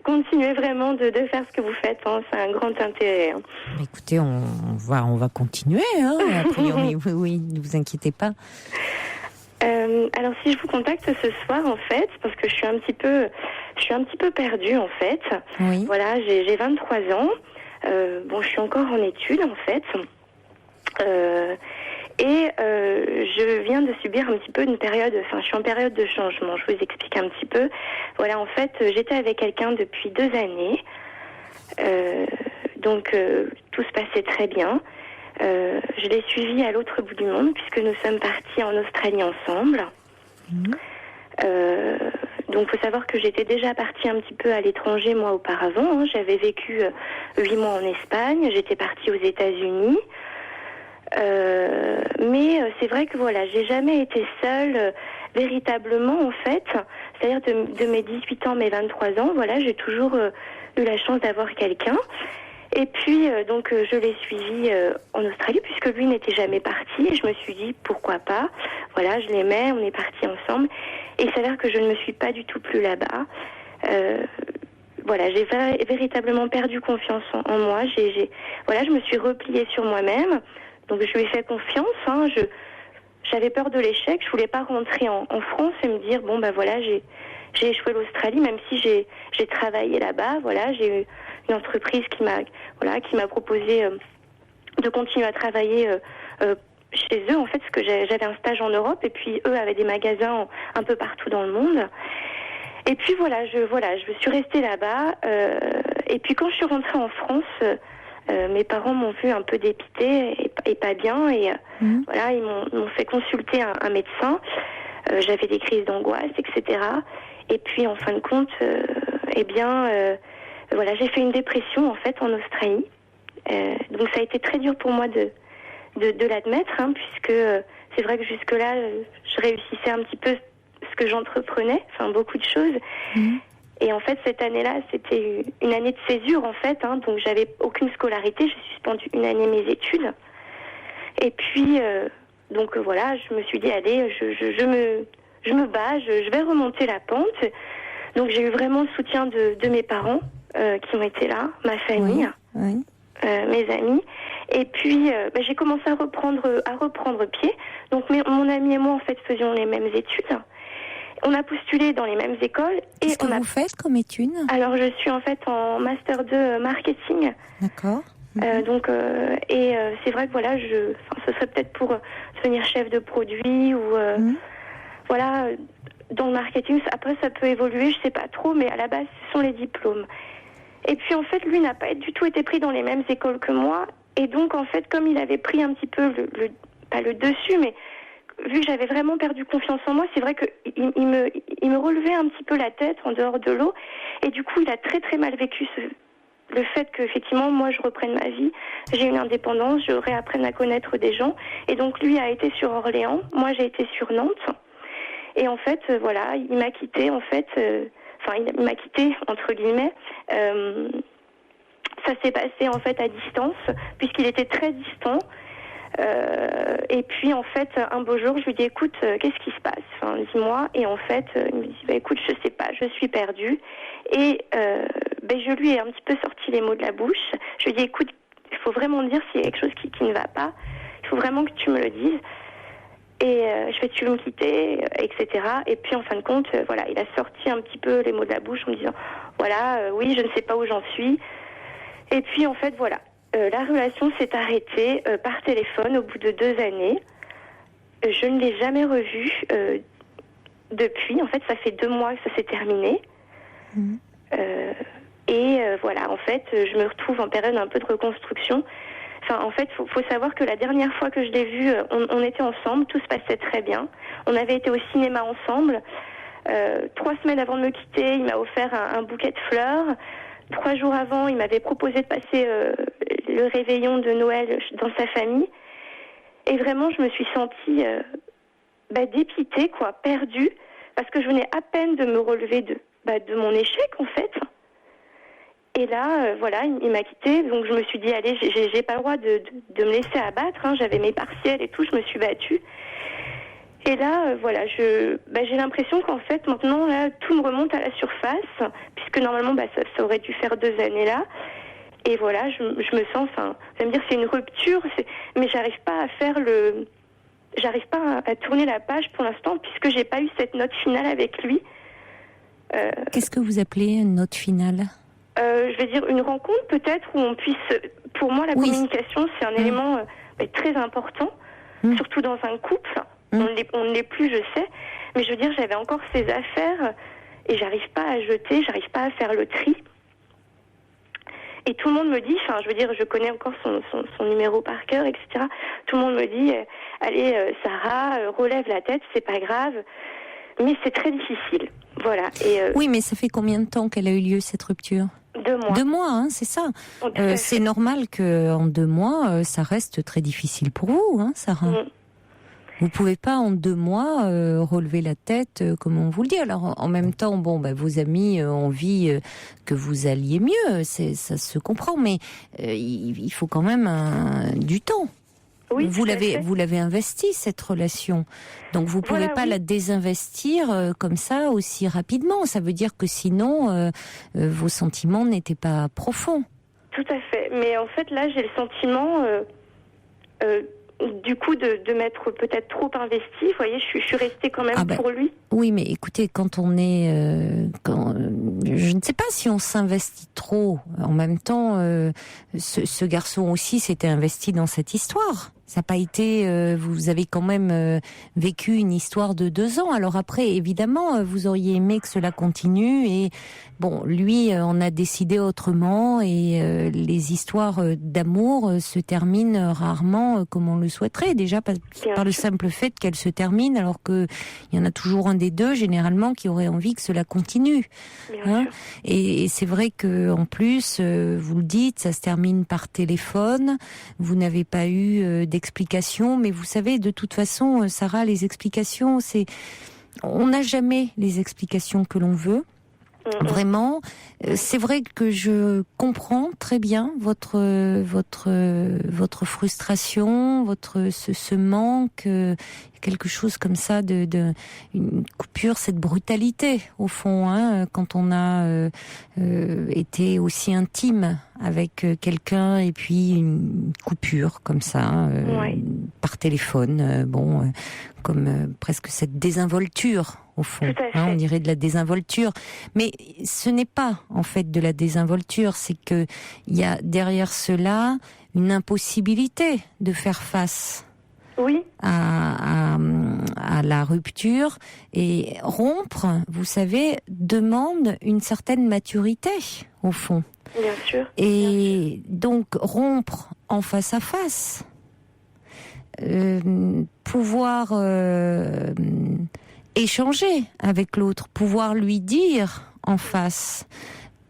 continuez vraiment de faire ce que vous faites, hein, c'est un grand intérêt. Hein. Écoutez, on va continuer, hein, a priori, oui, ne vous inquiétez pas. Alors si je vous contacte ce soir en fait, parce que je suis un petit peu perdue en fait. Oui. Voilà, j'ai 23 ans. Bon, je suis encore en études en fait. Je viens de subir un petit peu une période, je suis en période de changement, je vous explique un petit peu. Voilà, en fait, j'étais avec quelqu'un depuis 2 années. Donc tout se passait très bien. Je l'ai suivi à l'autre bout du monde puisque nous sommes partis en Australie ensemble. Donc il faut savoir que j'étais déjà partie un petit peu à l'étranger moi auparavant. Hein. J'avais vécu 8 mois en Espagne, j'étais partie aux États-Unis. Mais c'est vrai que voilà, j'ai jamais été seule véritablement en fait. C'est-à-dire de mes 18 ans, mes 23 ans, voilà, j'ai toujours eu la chance d'avoir quelqu'un. Et puis, donc, je l'ai suivi en Australie, puisque lui n'était jamais parti. Et je me suis dit, pourquoi pas. Voilà, je l'aimais, on est partis ensemble. Et il s'avère que je ne me suis pas du tout plus là-bas. Voilà, j'ai véritablement perdu confiance en moi. Voilà, je me suis repliée sur moi-même. Donc, je lui ai fait confiance. Hein. J'avais peur de l'échec. Je voulais pas rentrer en France et me dire, bon, ben voilà, j'ai échoué l'Australie, même si j'ai travaillé là-bas. Voilà, j'ai eu une entreprise qui m'a proposé de continuer à travailler chez eux en fait, parce que j'avais un stage en Europe et puis eux avaient des magasins un peu partout dans le monde. Et puis voilà, je suis restée là-bas et puis quand je suis rentrée en France, mes parents m'ont vu un peu dépitée et pas bien et voilà, ils m'ont fait consulter un médecin. J'avais des crises d'angoisse, etc. Et puis en fin de compte, voilà, j'ai fait une dépression en fait en Australie. Donc ça a été très dur pour moi de l'admettre, hein, puisque c'est vrai que jusque-là, je réussissais un petit peu ce que j'entreprenais, enfin beaucoup de choses. Et en fait, cette année-là, c'était une année de césure en fait, hein, donc j'avais aucune scolarité, j'ai suspendu une année mes études. Et puis, donc voilà, je me suis dit, allez, je me bats, je vais remonter la pente. Donc j'ai eu vraiment le soutien de mes parents qui ont été là, ma famille, mes amis. Et puis j'ai commencé à reprendre pied. Donc mon ami et moi en fait faisions les mêmes études. On a postulé dans les mêmes écoles. Qu'est-ce que vous faites comme études ? Alors je suis en fait en master 2 marketing. D'accord. Donc c'est vrai que voilà, ce serait peut-être pour devenir chef de produit ou voilà. Dans le marketing, après ça peut évoluer, je sais pas trop, mais à la base ce sont les diplômes. Et puis en fait, lui n'a pas du tout été pris dans les mêmes écoles que moi, et donc en fait, comme il avait pris un petit peu pas le dessus, mais vu que j'avais vraiment perdu confiance en moi, c'est vrai que il me relevait un petit peu la tête en dehors de l'eau, et du coup, il a très très mal vécu le fait que effectivement, moi, je reprenne ma vie, j'ai une indépendance, je réapprenne à connaître des gens, et donc lui a été sur Orléans, moi j'ai été sur Nantes. Et en fait, voilà, il m'a quitté, en fait, il m'a quitté, entre guillemets. Ça s'est passé, en fait, à distance, puisqu'il était très distant. Et puis, en fait, un beau jour, je lui dis, écoute, qu'est-ce qui se passe ? Enfin, dis-moi. Et en fait, il me dit, écoute, je sais pas, je suis perdue. Et je lui ai un petit peu sorti les mots de la bouche. Je lui ai dit, écoute, il faut vraiment me dire s'il y a quelque chose qui ne va pas. Il faut vraiment que tu me le dises. Et tu veux me quitter, etc. Et puis en fin de compte, voilà, il a sorti un petit peu les mots de la bouche en me disant, voilà, oui, je ne sais pas où j'en suis. Et puis en fait, voilà, la relation s'est arrêtée par téléphone au bout de 2 années. Je ne l'ai jamais revu depuis. En fait, ça fait 2 mois que ça s'est terminé. Et voilà, en fait, je me retrouve en période un peu de reconstruction. Enfin, en fait, faut savoir que la dernière fois que je l'ai vu, on était ensemble, tout se passait très bien. On avait été au cinéma ensemble. 3 semaines avant de me quitter, il m'a offert un bouquet de fleurs. 3 jours avant, il m'avait proposé de passer le réveillon de Noël dans sa famille. Et vraiment, je me suis sentie dépitée, quoi, perdue, parce que je venais à peine de me relever de mon échec, en fait. Et là, voilà, il m'a quittée, donc je me suis dit, allez, j'ai pas le droit de me laisser abattre, hein. J'avais mes partiels et tout, je me suis battue. Et là, voilà, j'ai l'impression qu'en fait, maintenant, là, tout me remonte à la surface, puisque normalement, ça aurait dû faire 2 années là. Et voilà, je me sens, enfin, vous allez me dire, c'est une rupture, mais j'arrive pas à tourner la page pour l'instant, puisque j'ai pas eu cette note finale avec lui. Qu'est-ce que vous appelez une note finale ? Je vais dire une rencontre peut-être où on puisse... Pour moi, la communication, c'est un élément très important, surtout dans un couple. On ne l'est plus, je sais. Mais je veux dire, j'avais encore ces affaires et j'arrive pas à jeter, j'arrive pas à faire le tri. Et tout le monde me dit, enfin, je veux dire, je connais encore son numéro par cœur, etc. Tout le monde me dit, allez, Sarah, relève la tête, c'est pas grave. Mais c'est très difficile. Voilà. Et, oui, mais ça fait combien de temps qu'elle a eu lieu, cette rupture ? 2 mois. 2 mois, hein, c'est ça. C'est normal qu'en 2 mois, ça reste très difficile pour vous, hein, Sarah. Vous pouvez pas en 2 mois relever la tête, comme on vous le dit. Alors en même temps, vos amis ont envie que vous alliez mieux, ça se comprend, mais il faut quand même du temps. Oui, vous l'avez investi, cette relation, donc vous pouvez pas la désinvestir comme ça aussi rapidement. Ça veut dire que sinon vos sentiments n'étaient pas profonds. Tout à fait, mais en fait là j'ai le sentiment du coup de m'être peut-être trop investie. Vous voyez, je suis restée quand même pour lui. Oui, mais écoutez, quand on est, je ne sais pas si on s'investit trop. En même temps, ce garçon aussi s'était investi dans cette histoire. Ça n'a pas été. Vous avez quand même vécu une histoire de 2 ans. Alors après, évidemment, vous auriez aimé que cela continue. Et bon, lui, on a décidé autrement. Et les histoires d'amour se terminent rarement comme on le souhaiterait. Déjà par le simple fait qu'elles se terminent, alors que il y en a toujours un des deux, généralement, qui aurait envie que cela continue. Hein, et c'est vrai que en plus, vous le dites, ça se termine par téléphone. Vous n'avez pas eu d'explications, mais vous savez, de toute façon, Sarah, les explications, on n'a jamais les explications que l'on veut. Vraiment, c'est vrai que je comprends très bien votre frustration, ce manque, quelque chose comme ça une coupure, cette brutalité au fond, hein, quand on a été aussi intime avec quelqu'un et puis une coupure comme ça par téléphone, comme presque cette désinvolture au fond, hein, on dirait de la désinvolture, mais ce n'est pas en fait de la désinvolture, c'est que il y a derrière cela une impossibilité de faire face à la rupture, et rompre, vous savez, demande une certaine maturité au fond. Bien sûr. Et donc rompre en face à face, pouvoir échanger avec l'autre, pouvoir lui dire en face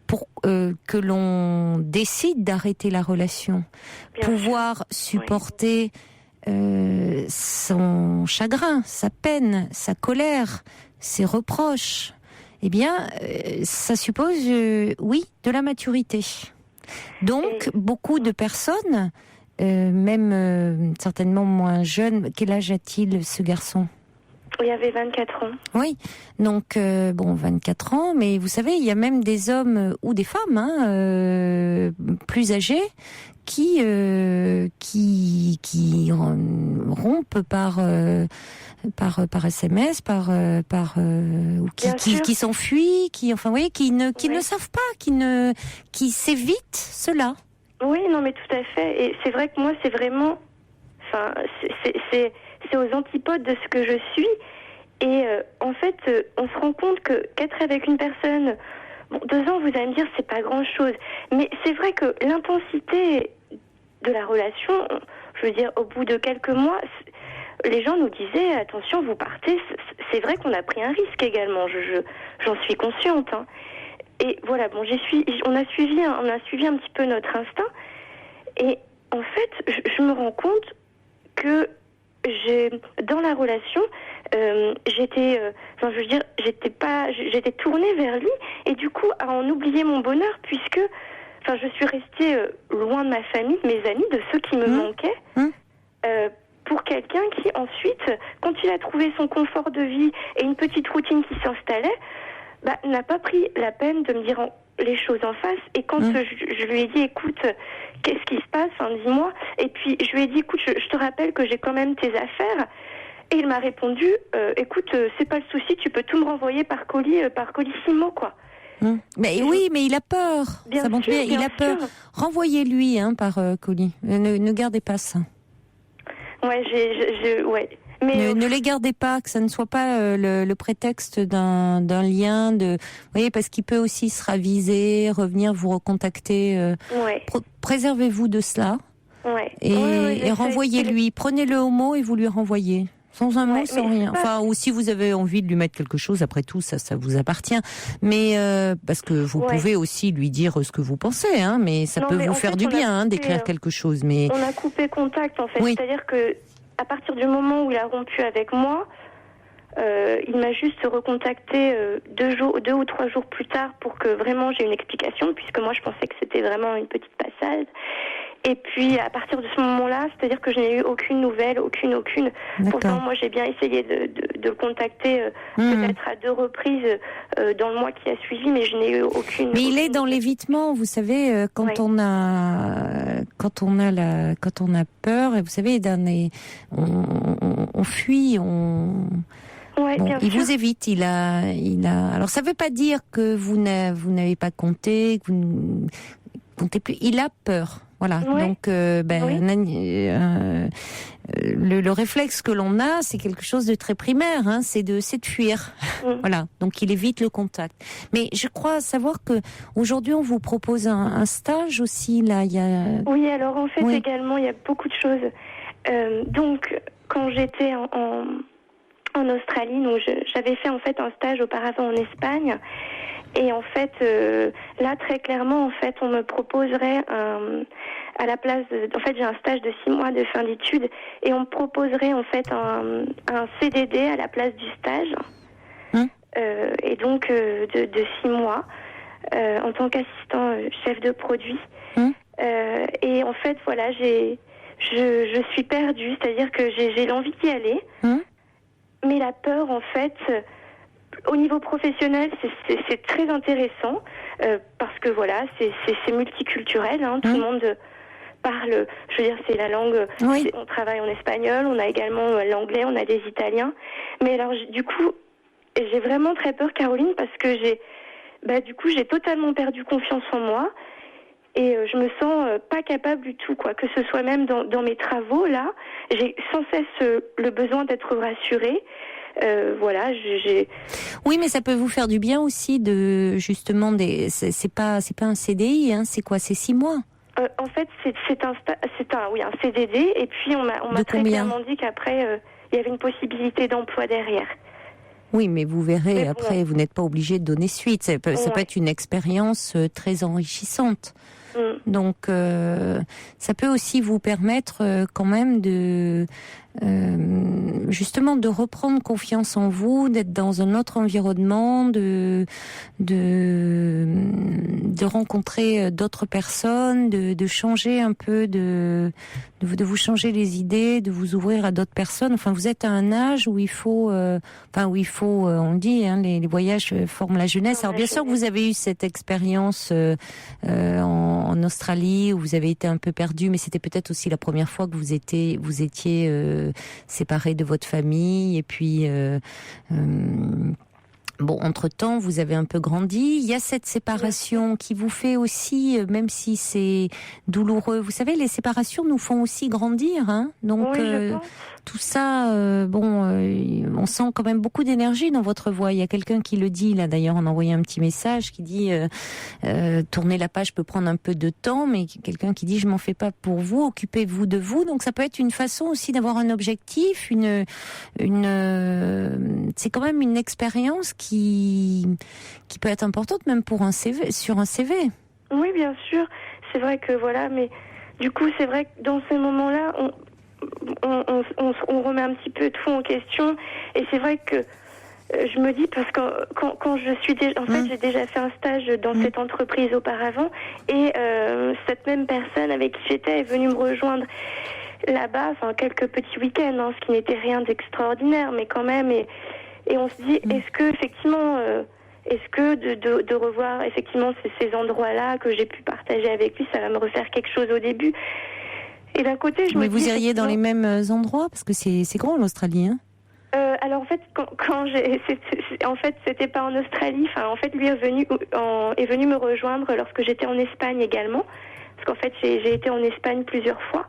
pour que l'on décide d'arrêter la relation, pouvoir supporter son chagrin, sa peine, sa colère, ses reproches. Eh bien, ça suppose, de la maturité. Donc, beaucoup de personnes, même certainement moins jeunes, quel âge a-t-il, ce garçon ? Il avait 24 ans. Oui, donc 24 ans, mais vous savez, il y a même des hommes ou des femmes plus âgés qui rompent par SMS, qui s'enfuient, qui ne savent pas, qui s'évitent cela. Oui, non, mais tout à fait. Et c'est vrai que moi, c'est vraiment, c'est aux antipodes de ce que je suis. Et en fait, on se rend compte qu'être avec une personne Bon, 2 ans, vous allez me dire, c'est pas grand-chose. Mais c'est vrai que l'intensité de la relation, je veux dire, au bout de quelques mois, les gens nous disaient, attention, vous partez. C'est vrai qu'on a pris un risque également. J'en suis consciente. Hein. Et voilà, bon, on a suivi un petit peu notre instinct. Et en fait, je me rends compte que dans la relation, j'étais tournée vers lui, et du coup à en oublier mon bonheur, puisque je suis restée loin de ma famille, de mes amis, de ceux qui me manquaient, pour quelqu'un qui ensuite, quand il a trouvé son confort de vie et une petite routine qui s'installait, n'a pas pris la peine de me dire les choses en face. Et quand je lui ai dit, écoute, qu'est-ce qui se passe, dis-moi. Et puis je lui ai dit, écoute, je te rappelle que j'ai quand même tes affaires. Et il m'a répondu, écoute, c'est pas le souci, tu peux tout me renvoyer par colissimo, quoi. Mais oui, mais il a peur. Bien ça montre sûr, bien, il a peur. Renvoyez-lui par colis. Ne gardez pas ça. Ouais, ouais. Mais ne les gardez pas, que ça ne soit pas le prétexte d'un lien vous voyez, parce qu'il peut aussi se raviser, revenir vous recontacter. Ouais. Préservez-vous de cela. Ouais. Et renvoyez-lui. Prenez-le au mot et vous lui renvoyez. Sans un mot, sans rien. Ou si vous avez envie de lui mettre quelque chose, après tout, ça vous appartient. Mais parce que vous pouvez aussi lui dire ce que vous pensez, mais ça peut vous faire du bien d'écrire quelque chose. Mais on a coupé contact, en fait. Oui. C'est-à-dire que à partir du moment où il a rompu avec moi, il m'a juste recontacté 2 ou 3 jours plus tard pour que vraiment j'ai une explication, puisque moi je pensais que c'était vraiment une petite passade. Et puis à partir de ce moment-là, c'est-à-dire que je n'ai eu aucune nouvelle, aucune. Pourtant moi j'ai bien essayé de le contacter peut-être à 2 reprises dans le mois qui a suivi, mais je n'ai eu aucune. Mais il est dans l'évitement, vous savez, quand on a peur, et vous savez, on fuit, Ouais, bon, bien il sûr. vous évite, il a. Alors ça ne veut pas dire que vous n'avez pas compté, que vous ne comptez plus. Il a peur. Voilà. Ouais. Donc, le réflexe que l'on a, c'est quelque chose de très primaire. C'est de fuir. Voilà. Donc, il évite le contact. Mais je crois savoir que aujourd'hui, on vous propose un stage aussi. Là, il y a. Oui, alors en fait également, il y a beaucoup de choses. Donc, quand j'étais en Australie, donc j'avais fait en fait un stage auparavant en Espagne. Et en fait, là, très clairement, en fait, on me proposerait à la place en fait, j'ai un stage de 6 mois de fin d'études, et on me proposerait en fait un CDD à la place du stage. Et donc de 6 mois en tant qu'assistant chef de produit. Et en fait, voilà, je suis perdue, c'est-à-dire que j'ai l'envie d'y aller, mais la peur, en fait. Au niveau professionnel, c'est très intéressant parce que voilà, c'est multiculturel. Tout le monde parle. Je veux dire, c'est la langue. On travaille en espagnol, on a également l'anglais, on a des Italiens. Mais alors, du coup, j'ai vraiment très peur, Caroline, parce que j'ai totalement perdu confiance en moi et je me sens pas capable du tout, quoi. Que ce soit même dans mes travaux là, j'ai sans cesse le besoin d'être rassurée. Voilà, Oui, mais ça peut vous faire du bien aussi de justement c'est pas un CDI, c'est quoi, c'est 6 mois. En fait, c'est un CDD, et puis on m'a très clairement dit qu'après il y avait une possibilité d'emploi derrière. Oui, mais vous verrez après, vous n'êtes pas obligé de donner suite. Ça peut être une expérience très enrichissante. Donc, ça peut aussi vous permettre quand même justement de reprendre confiance en vous, d'être dans un autre environnement, de rencontrer d'autres personnes, de changer un peu, de vous changer les idées, de vous ouvrir à d'autres personnes. Enfin, vous êtes à un âge où il faut, on dit, les voyages forment la jeunesse. Alors bien sûr que vous avez eu cette expérience en Australie où vous avez été un peu perdu, mais c'était peut-être aussi la première fois que vous étiez séparé de votre famille, et puis entre-temps, vous avez un peu grandi. Il y a cette séparation qui vous fait aussi, même si c'est douloureux. Vous savez, les séparations nous font aussi grandir, Donc, oui, je pense. tout ça, on sent quand même beaucoup d'énergie dans votre voix. Il y a quelqu'un qui le dit, là d'ailleurs, on a envoyé un petit message qui dit tourner la page peut prendre un peu de temps, mais quelqu'un qui dit je m'en fais pas pour vous, occupez-vous de vous. Donc ça peut être une façon aussi d'avoir un objectif, c'est quand même une expérience qui peut être importante même pour un CV, sur un CV. Oui, bien sûr. C'est vrai que voilà, mais du coup, c'est vrai que dans ces moments-là, on remet un petit peu tout en question. Et c'est vrai que je me dis, parce que quand je suis déjà, en fait, j'ai déjà fait un stage dans cette entreprise auparavant, et cette même personne avec qui j'étais est venue me rejoindre là-bas, enfin quelques petits week-ends, ce qui n'était rien d'extraordinaire, mais quand même. Et on se dit, est-ce que effectivement, de revoir effectivement ces endroits-là que j'ai pu partager avec lui, ça va me refaire quelque chose au début. Et d'un côté, je me dis... Mais vous iriez dans les mêmes endroits, parce que c'est grand l'Australie, hein. Alors en fait, c'était pas en Australie. Enfin, en fait, lui est venu me rejoindre lorsque j'étais en Espagne également, parce qu'en fait, j'ai été en Espagne plusieurs fois.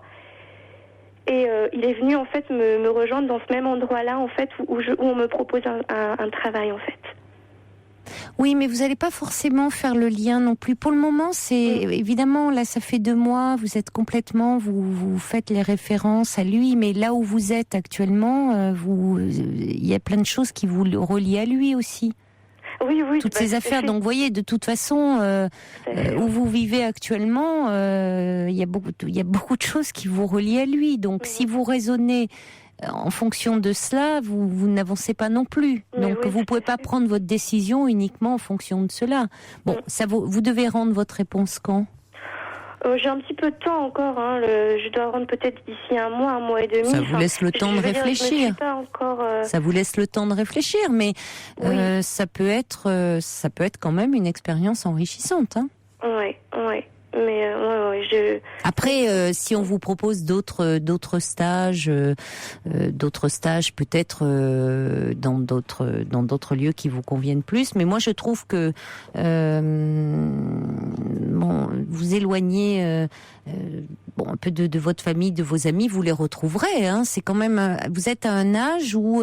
Et il est venu en fait me rejoindre dans ce même endroit-là, en fait, où on me propose un travail, en fait. Oui, mais vous n'allez pas forcément faire le lien non plus. Pour le moment, c'est évidemment, là, ça fait 2 mois, vous êtes complètement, vous faites les références à lui, mais là où vous êtes actuellement, il y a plein de choses qui vous relient à lui aussi. Oui. Toutes ces affaires. Donc, vous voyez, de toute façon, où vous vivez actuellement, il y a beaucoup de choses qui vous relient à lui. Donc, si vous raisonnez en fonction de cela, vous n'avancez pas non plus. Donc, vous pouvez pas prendre votre décision uniquement en fonction de cela. Bon, vous devez rendre votre réponse quand ? J'ai un petit peu de temps encore. Je dois rendre peut-être d'ici 1 mois et demi. Ça vous laisse le temps de réfléchir. Ça vous laisse le temps de réfléchir, mais ça peut être quand même une expérience enrichissante. Hein. Oui. Mais Après, si on vous propose d'autres stages peut-être dans d'autres lieux qui vous conviennent plus. Mais moi, je trouve que vous éloignez un peu de votre famille, de vos amis, vous les retrouverez. Hein. C'est quand même, vous êtes à un âge où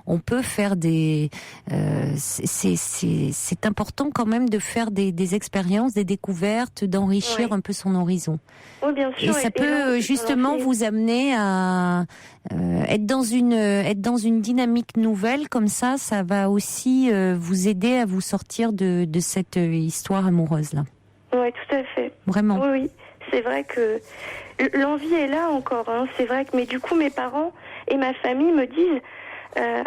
on peut faire c'est important quand même de faire des expériences, des découvertes, d'enrichir un peu son horizon. Oui, bien sûr. Et ça peut justement vous amener à être dans une dynamique nouvelle comme ça. Ça va aussi vous aider à vous sortir de cette histoire amoureuse là. Oui, tout à fait. Vraiment. Oui. C'est vrai que l'envie est là encore. C'est vrai que, mais du coup, mes parents et ma famille me disent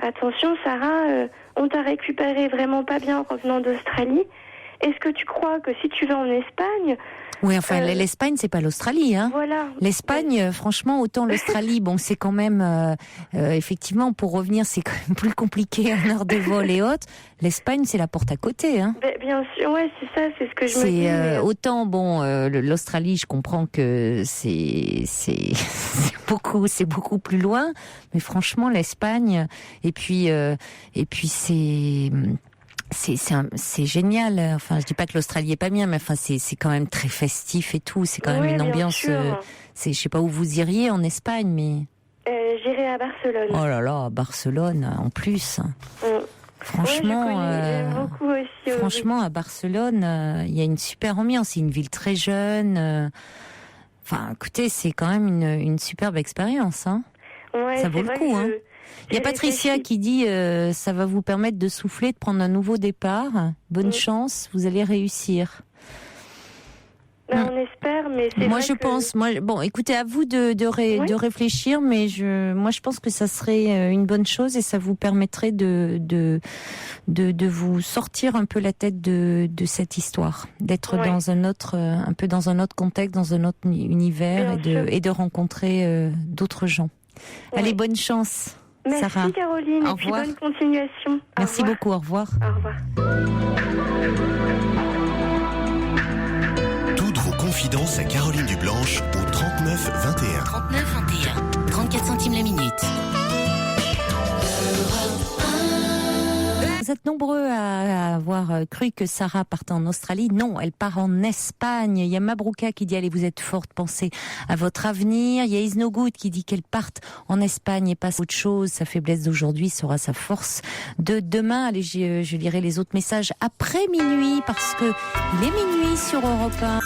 attention, Sarah, on t'a récupéré vraiment pas bien en revenant d'Australie. Est-ce que tu crois que si tu vas en Espagne... Oui, enfin, l'Espagne, c'est pas l'Australie, hein. Voilà. L'Espagne, franchement, autant l'Australie, c'est quand même, effectivement, pour revenir, c'est quand même plus compliqué, 1 heure de vol et autres. L'Espagne, c'est la porte à côté, hein. Bien sûr, ouais, c'est ça, c'est ce que je me dis. Autant, l'Australie, je comprends que c'est beaucoup plus loin, mais franchement, l'Espagne, et puis c'est génial. Enfin, je dis pas que l'Australie est pas bien, mais enfin, c'est quand même très festif et tout. C'est quand même une ambiance. Je sais pas où vous iriez en Espagne, mais. J'irai à Barcelone. Oh là là, Barcelone, en plus. Franchement, j'aime beaucoup aussi. Franchement, à Barcelone, il y a une super ambiance. C'est une ville très jeune. Enfin, écoutez, c'est quand même une superbe expérience, hein. Ouais, ça vaut le coup, hein. Il y a Patricia qui dit ça va vous permettre de souffler, de prendre un nouveau départ. Bonne chance, vous allez réussir. On espère, mais c'est moi, je pense. Écoutez, à vous de réfléchir, mais moi, je pense que ça serait une bonne chose et ça vous permettrait de vous sortir un peu la tête de cette histoire, d'être dans un autre contexte, dans un autre univers et de rencontrer d'autres gens. Ouais. Allez, bonne chance. Merci Sarah. Caroline, et puis bonne continuation. Merci beaucoup, au revoir. Au revoir. Toutes vos confidences à Caroline Dublanche au 39 21. 39 21, 34 centimes la minute. Vous êtes nombreux à avoir cru que Sarah partait en Australie. Non, elle part en Espagne. Il y a Mabrouka qui dit, allez, vous êtes forte, pensez à votre avenir. Il y a Isnogoud qui dit qu'elle parte en Espagne et passe autre chose. Sa faiblesse d'aujourd'hui sera sa force de demain. Allez, je lirai les autres messages après minuit parce que il est minuit sur Europe 1.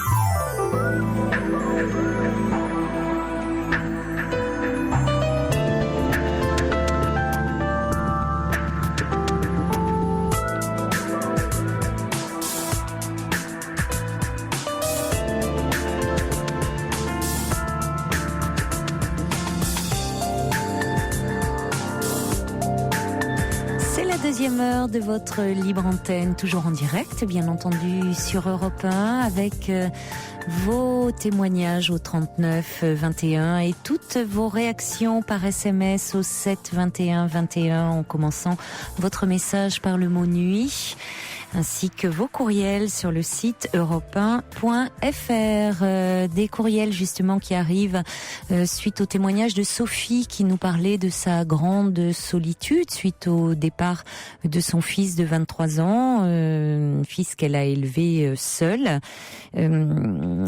Deuxième heure de votre libre antenne, toujours en direct, bien entendu, sur Europe 1, avec vos témoignages au 39 21 et toutes vos réactions par SMS au 7 21 21 en commençant votre message par le mot nuit, ainsi que vos courriels sur le site europe1.fr. Des courriels justement qui arrivent suite au témoignage de Sophie qui nous parlait de sa grande solitude suite au départ de son fils de 23 ans, fils qu'elle a élevé seule.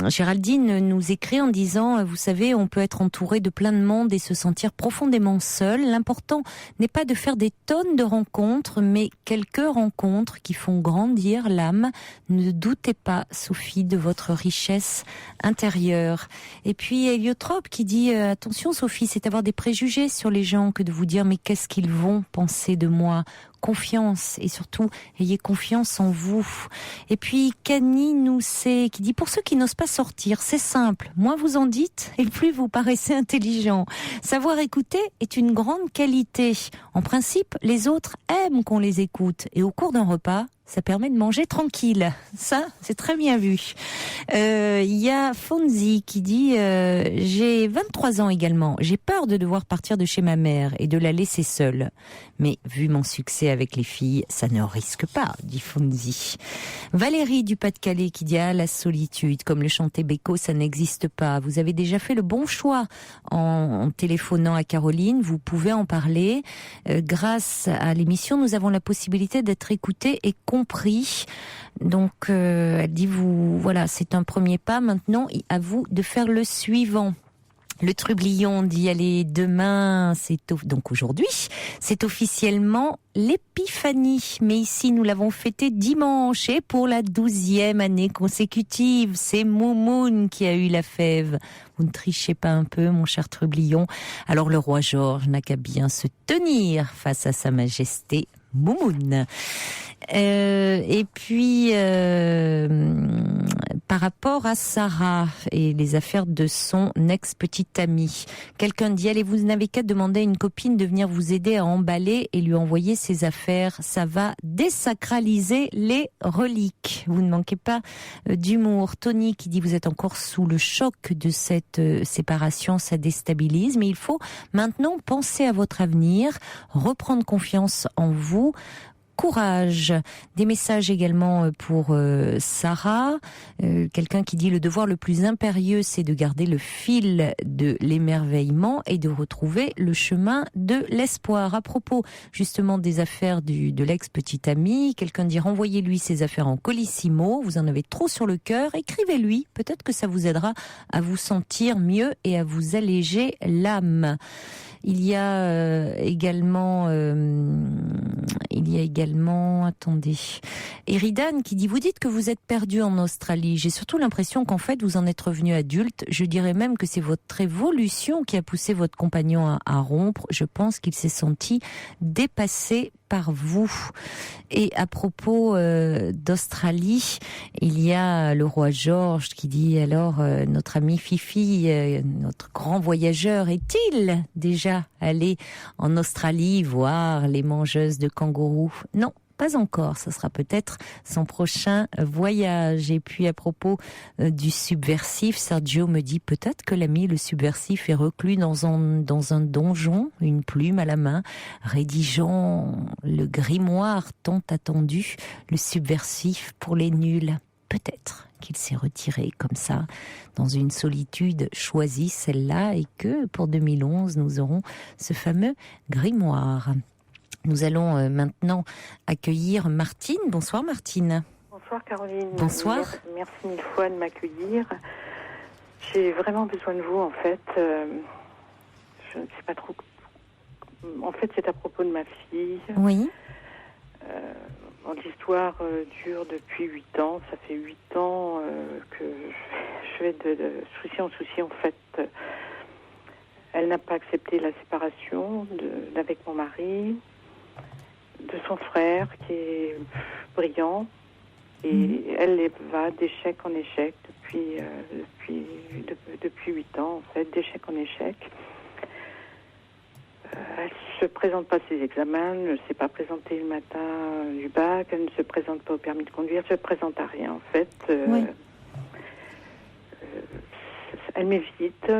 Géraldine nous écrit en disant, vous savez, on peut être entouré de plein de monde et se sentir profondément seul. L'important n'est pas de faire des tonnes de rencontres, mais quelques rencontres qui font grandir l'âme. Ne doutez pas, Sophie, de votre richesse intérieure. Et puis Héliotrope qui dit, attention Sophie, c'est avoir des préjugés sur les gens que de vous dire mais qu'est-ce qu'ils vont penser de moi. Confiance et surtout ayez confiance en vous. Et puis Cani Noussé qui dit, pour ceux qui n'osent pas sortir, c'est simple, moins vous en dites et plus vous paraissez intelligent. Savoir écouter est une grande qualité. En principe, les autres aiment qu'on les écoute et au cours d'un repas, ça permet de manger tranquille. Ça, c'est très bien vu. Il y a Fonzi qui dit, j'ai 23 ans également. J'ai peur de devoir partir de chez ma mère et de la laisser seule. Mais vu mon succès avec les filles, ça ne risque pas, dit Fonzi. Valérie du Pas-de-Calais qui dit, la solitude, comme le chantait Beko, ça n'existe pas. Vous avez déjà fait le bon choix en téléphonant à Caroline. Vous pouvez en parler. Grâce à l'émission, nous avons la possibilité d'être écoutés et compris. Donc, elle dit, voilà, c'est un premier pas. Maintenant, à vous de faire le suivant. Le Trublion dit, allez, demain, donc aujourd'hui, c'est officiellement l'épiphanie. Mais ici, nous l'avons fêté dimanche et pour la 12e année consécutive. C'est Moumoun qui a eu la fève. Vous ne trichez pas un peu, mon cher Trublion. Alors, le roi Georges n'a qu'à bien se tenir face à sa majesté Moumoun. Et puis, par rapport à Sarah et les affaires de son ex-petite amie, quelqu'un dit, allez, vous n'avez qu'à demander à une copine de venir vous aider à emballer et lui envoyer ses affaires. Ça va désacraliser les reliques. Vous ne manquez pas d'humour. Tony qui dit, vous êtes encore sous le choc de cette séparation, ça déstabilise, mais il faut maintenant penser à votre avenir, reprendre confiance en vous. Courage. Des messages également pour Sarah, quelqu'un qui dit, le devoir le plus impérieux, c'est de garder le fil de l'émerveillement et de retrouver le chemin de l'espoir. À propos justement des affaires de l'ex-petite amie, quelqu'un dit, renvoyez-lui ses affaires en colissimo, vous en avez trop sur le cœur, écrivez-lui, peut-être que ça vous aidera à vous sentir mieux et à vous alléger l'âme. Il y a également, attendez, Eridan qui dit, vous dites que vous êtes perdu en Australie. J'ai surtout l'impression qu'en fait, vous en êtes revenu adulte. Je dirais même que c'est votre évolution qui a poussé votre compagnon à rompre. Je pense qu'il s'est senti dépassé par vous. Et à propos d'Australie, il y a le roi Georges qui dit, alors notre ami Fifi, notre grand voyageur, est-il déjà allé en Australie voir les mangeuses de kangourous? Non. Pas encore, ça sera peut-être son prochain voyage. Et puis à propos du subversif, Sergio me dit, peut-être que l'ami le subversif est reclus dans un donjon, une plume à la main, rédigeant le grimoire tant attendu, le subversif pour les nuls. Peut-être qu'il s'est retiré comme ça, dans une solitude choisie, celle-là, et que pour 2011, nous aurons ce fameux grimoire. Nous allons maintenant accueillir Martine. Bonsoir Martine. Bonsoir Caroline. Bonsoir. Merci mille fois de m'accueillir. J'ai vraiment besoin de vous en fait. Je ne sais pas trop. En fait, c'est à propos de ma fille. Oui. L'histoire dure depuis 8 ans. Ça fait 8 ans que je vais de souci en souci. En fait, elle n'a pas accepté la séparation avec mon mari, de son frère qui est brillant. Et elle va d'échec en échec depuis 8 ans, en fait, d'échec en échec. Elle ne se présente pas à ses examens, ne s'est pas présentée le matin du bac, elle ne se présente pas au permis de conduire, elle ne se présente à rien, en fait. Oui. Elle m'évite.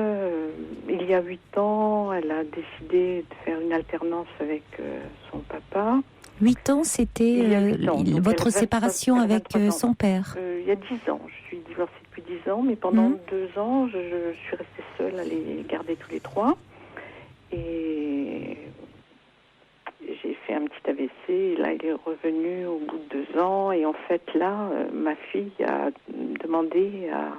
Il y a 8 ans, elle a décidé de faire une alternance avec son papa. 8 ans, c'était votre séparation avec son père. Il y a 10 ans. Je suis divorcée depuis 10 ans, mais pendant 2 ans, je suis restée seule à les garder tous les 3. Et j'ai fait un petit AVC. Et là, il est revenu au bout de 2 ans. Et en fait, là, ma fille a demandé à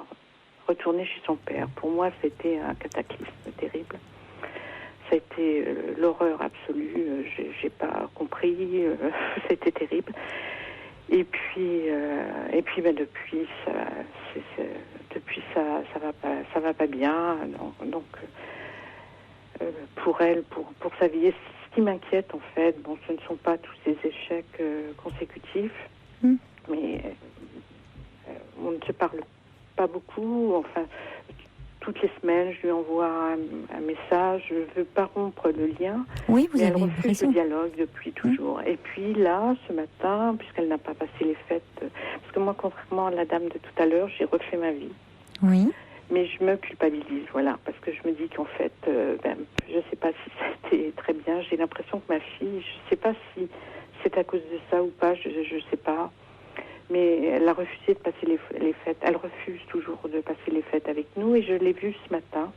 retourner chez son père. Pour moi, c'était un cataclysme terrible. Ça a été l'horreur absolue. J'ai pas compris. C'était terrible. Et puis depuis ça va pas bien. Donc pour elle, pour sa vie, ce qui m'inquiète en fait, bon, ce ne sont pas tous ces échecs consécutifs, mais on ne se parle pas beaucoup. Enfin, toutes les semaines, je lui envoie un message. Je ne veux pas rompre le lien. Oui, vous avez elle refuse raison. le dialogue depuis toujours. Et puis là, ce matin, puisqu'elle n'a pas passé les fêtes, parce que moi, contrairement à la dame de tout à l'heure, j'ai refait ma vie. Oui. Mais je me culpabilise, voilà, parce que je me dis qu'en fait, je ne sais pas si c'était très bien. J'ai l'impression que ma fille, je ne sais pas si c'est à cause de ça ou pas, je ne sais pas. Mais elle a refusé de passer les fêtes. Elle refuse toujours de passer les fêtes avec nous. Et je l'ai vue ce matin.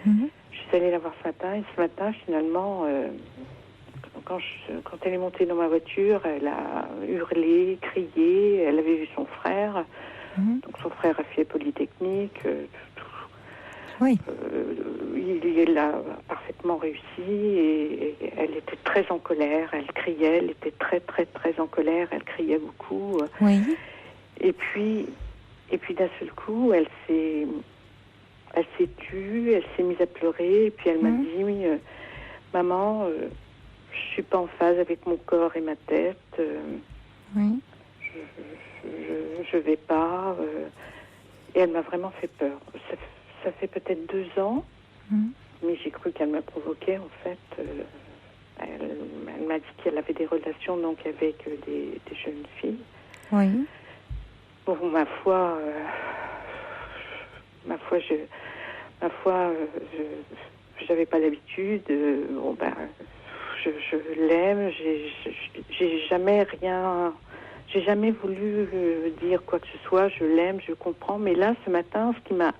Je suis allée la voir ce matin. Et ce matin, finalement, quand elle est montée dans ma voiture, elle a hurlé, crié. Elle avait vu son frère. Donc son frère a fait Polytechnique. Oui. Il a parfaitement réussi. Et elle était très en colère. Elle criait. Elle était très, très, très en colère. Elle criait beaucoup. Oui. Et puis d'un seul coup, elle s'est tue, elle s'est mise à pleurer, et puis elle m'a dit, oui, maman, je suis pas en phase avec mon corps et ma tête, Oui. je vais pas, et elle m'a vraiment fait peur. Ça fait peut-être 2 ans, mais j'ai cru qu'elle me provoquait, en fait. Elle m'a dit qu'elle avait des relations donc avec des jeunes filles. Oui. Bon, ma foi, j'avais pas l'habitude. Je l'aime. J'ai jamais voulu dire quoi que ce soit. Je l'aime, je comprends. Mais là, ce matin, ce qui m'a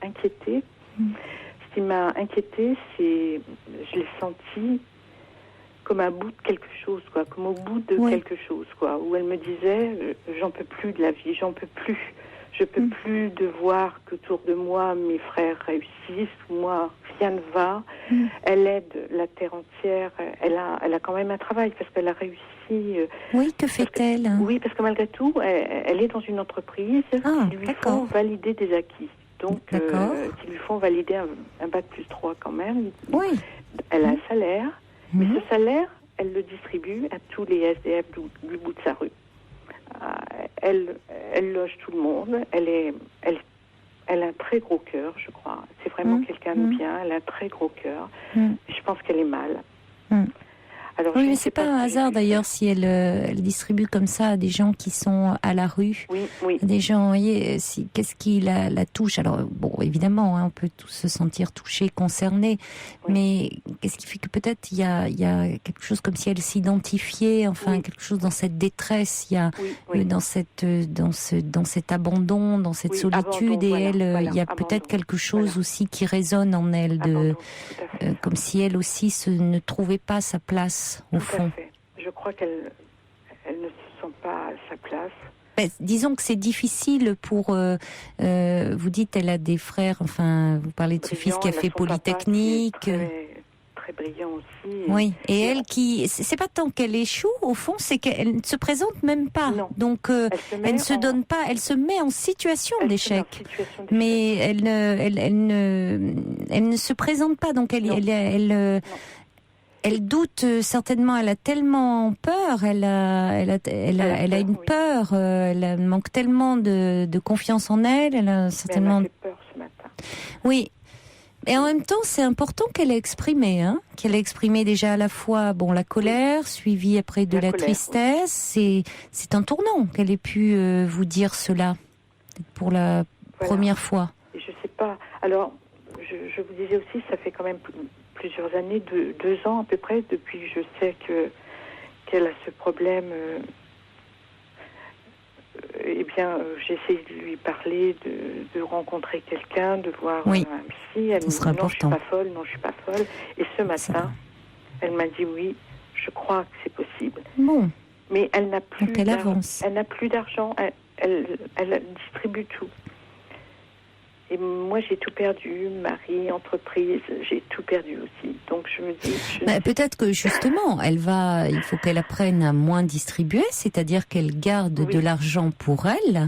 inquiétée, c'est, je l'ai senti comme à bout de quelque chose, quoi, comme au bout de quelque chose, quoi, où elle me disait, j'en peux plus de la vie, j'en peux plus. Je peux plus de voir qu'autour de moi, mes frères réussissent, moi, rien ne va. Elle aide la terre entière. Elle a quand même un travail parce qu'elle a réussi. Oui, que fait-elle ? Oui, parce que malgré tout, elle est dans une entreprise qui lui font valider des acquis. Donc, qui lui font valider un bac plus 3 quand même. Oui. Elle a un salaire, mais ce salaire, elle le distribue à tous les SDF du bout de sa rue. Elle loge tout le monde. Elle a un très gros cœur, je crois. C'est vraiment quelqu'un de bien. Elle a un très gros cœur. Je pense qu'elle est mal. Alors, oui, mais c'est pas un hasard d'ailleurs si elle distribue comme ça à des gens qui sont à la rue. Oui. Des gens, vous voyez, qu'est-ce qui la touche ? Alors, bon, évidemment, on peut tous se sentir touchés, concernés, mais qu'est-ce qui fait que peut-être il y a quelque chose comme si elle s'identifiait, enfin, quelque chose dans cette détresse, il y a dans cet abandon, dans cette solitude, et il y a peut-être quelque chose aussi qui résonne en elle, comme si elle aussi ne trouvait pas sa place. Au fond. crois qu'elle ne se sent pas à sa place. Disons que c'est difficile pour... vous dites, elle a des frères, enfin, vous parlez de ce fils qui a fait Polytechnique. Très brillant aussi. Oui, et elle qui... C'est pas tant qu'elle échoue, au fond, c'est qu'elle ne se présente même pas. Non. Donc, elle ne se donne pas, elle se met en situation d'échec. Mais elle ne se présente pas, donc elle doute certainement, elle a tellement peur, elle a une peur, elle manque tellement de confiance en elle, elle a certainement... Mais elle m'a fait peur ce matin. Oui, et en même temps, c'est important qu'elle ait exprimé, qu'elle ait exprimé déjà à la fois la colère, suivie après de la tristesse, oui. C'est un tournant qu'elle ait pu vous dire cela pour la première fois. Et je sais pas, alors je vous disais aussi, ça fait quand même plusieurs années, 2 ans à peu près, depuis que je sais qu'elle a ce problème. J'essaie de lui parler, de rencontrer quelqu'un, de voir un psy. Elle me dit non, je suis pas folle. Et ce matin, elle m'a dit oui, je crois que c'est possible. Bon. Mais elle n'a plus. Donc elle avance. Elle n'a plus d'argent. Elle distribue tout. Et moi, j'ai tout perdu, mari, entreprise, j'ai tout perdu aussi. Donc, je me dis... peut-être que, justement, il faut qu'elle apprenne à moins distribuer, c'est-à-dire qu'elle garde de l'argent pour elle,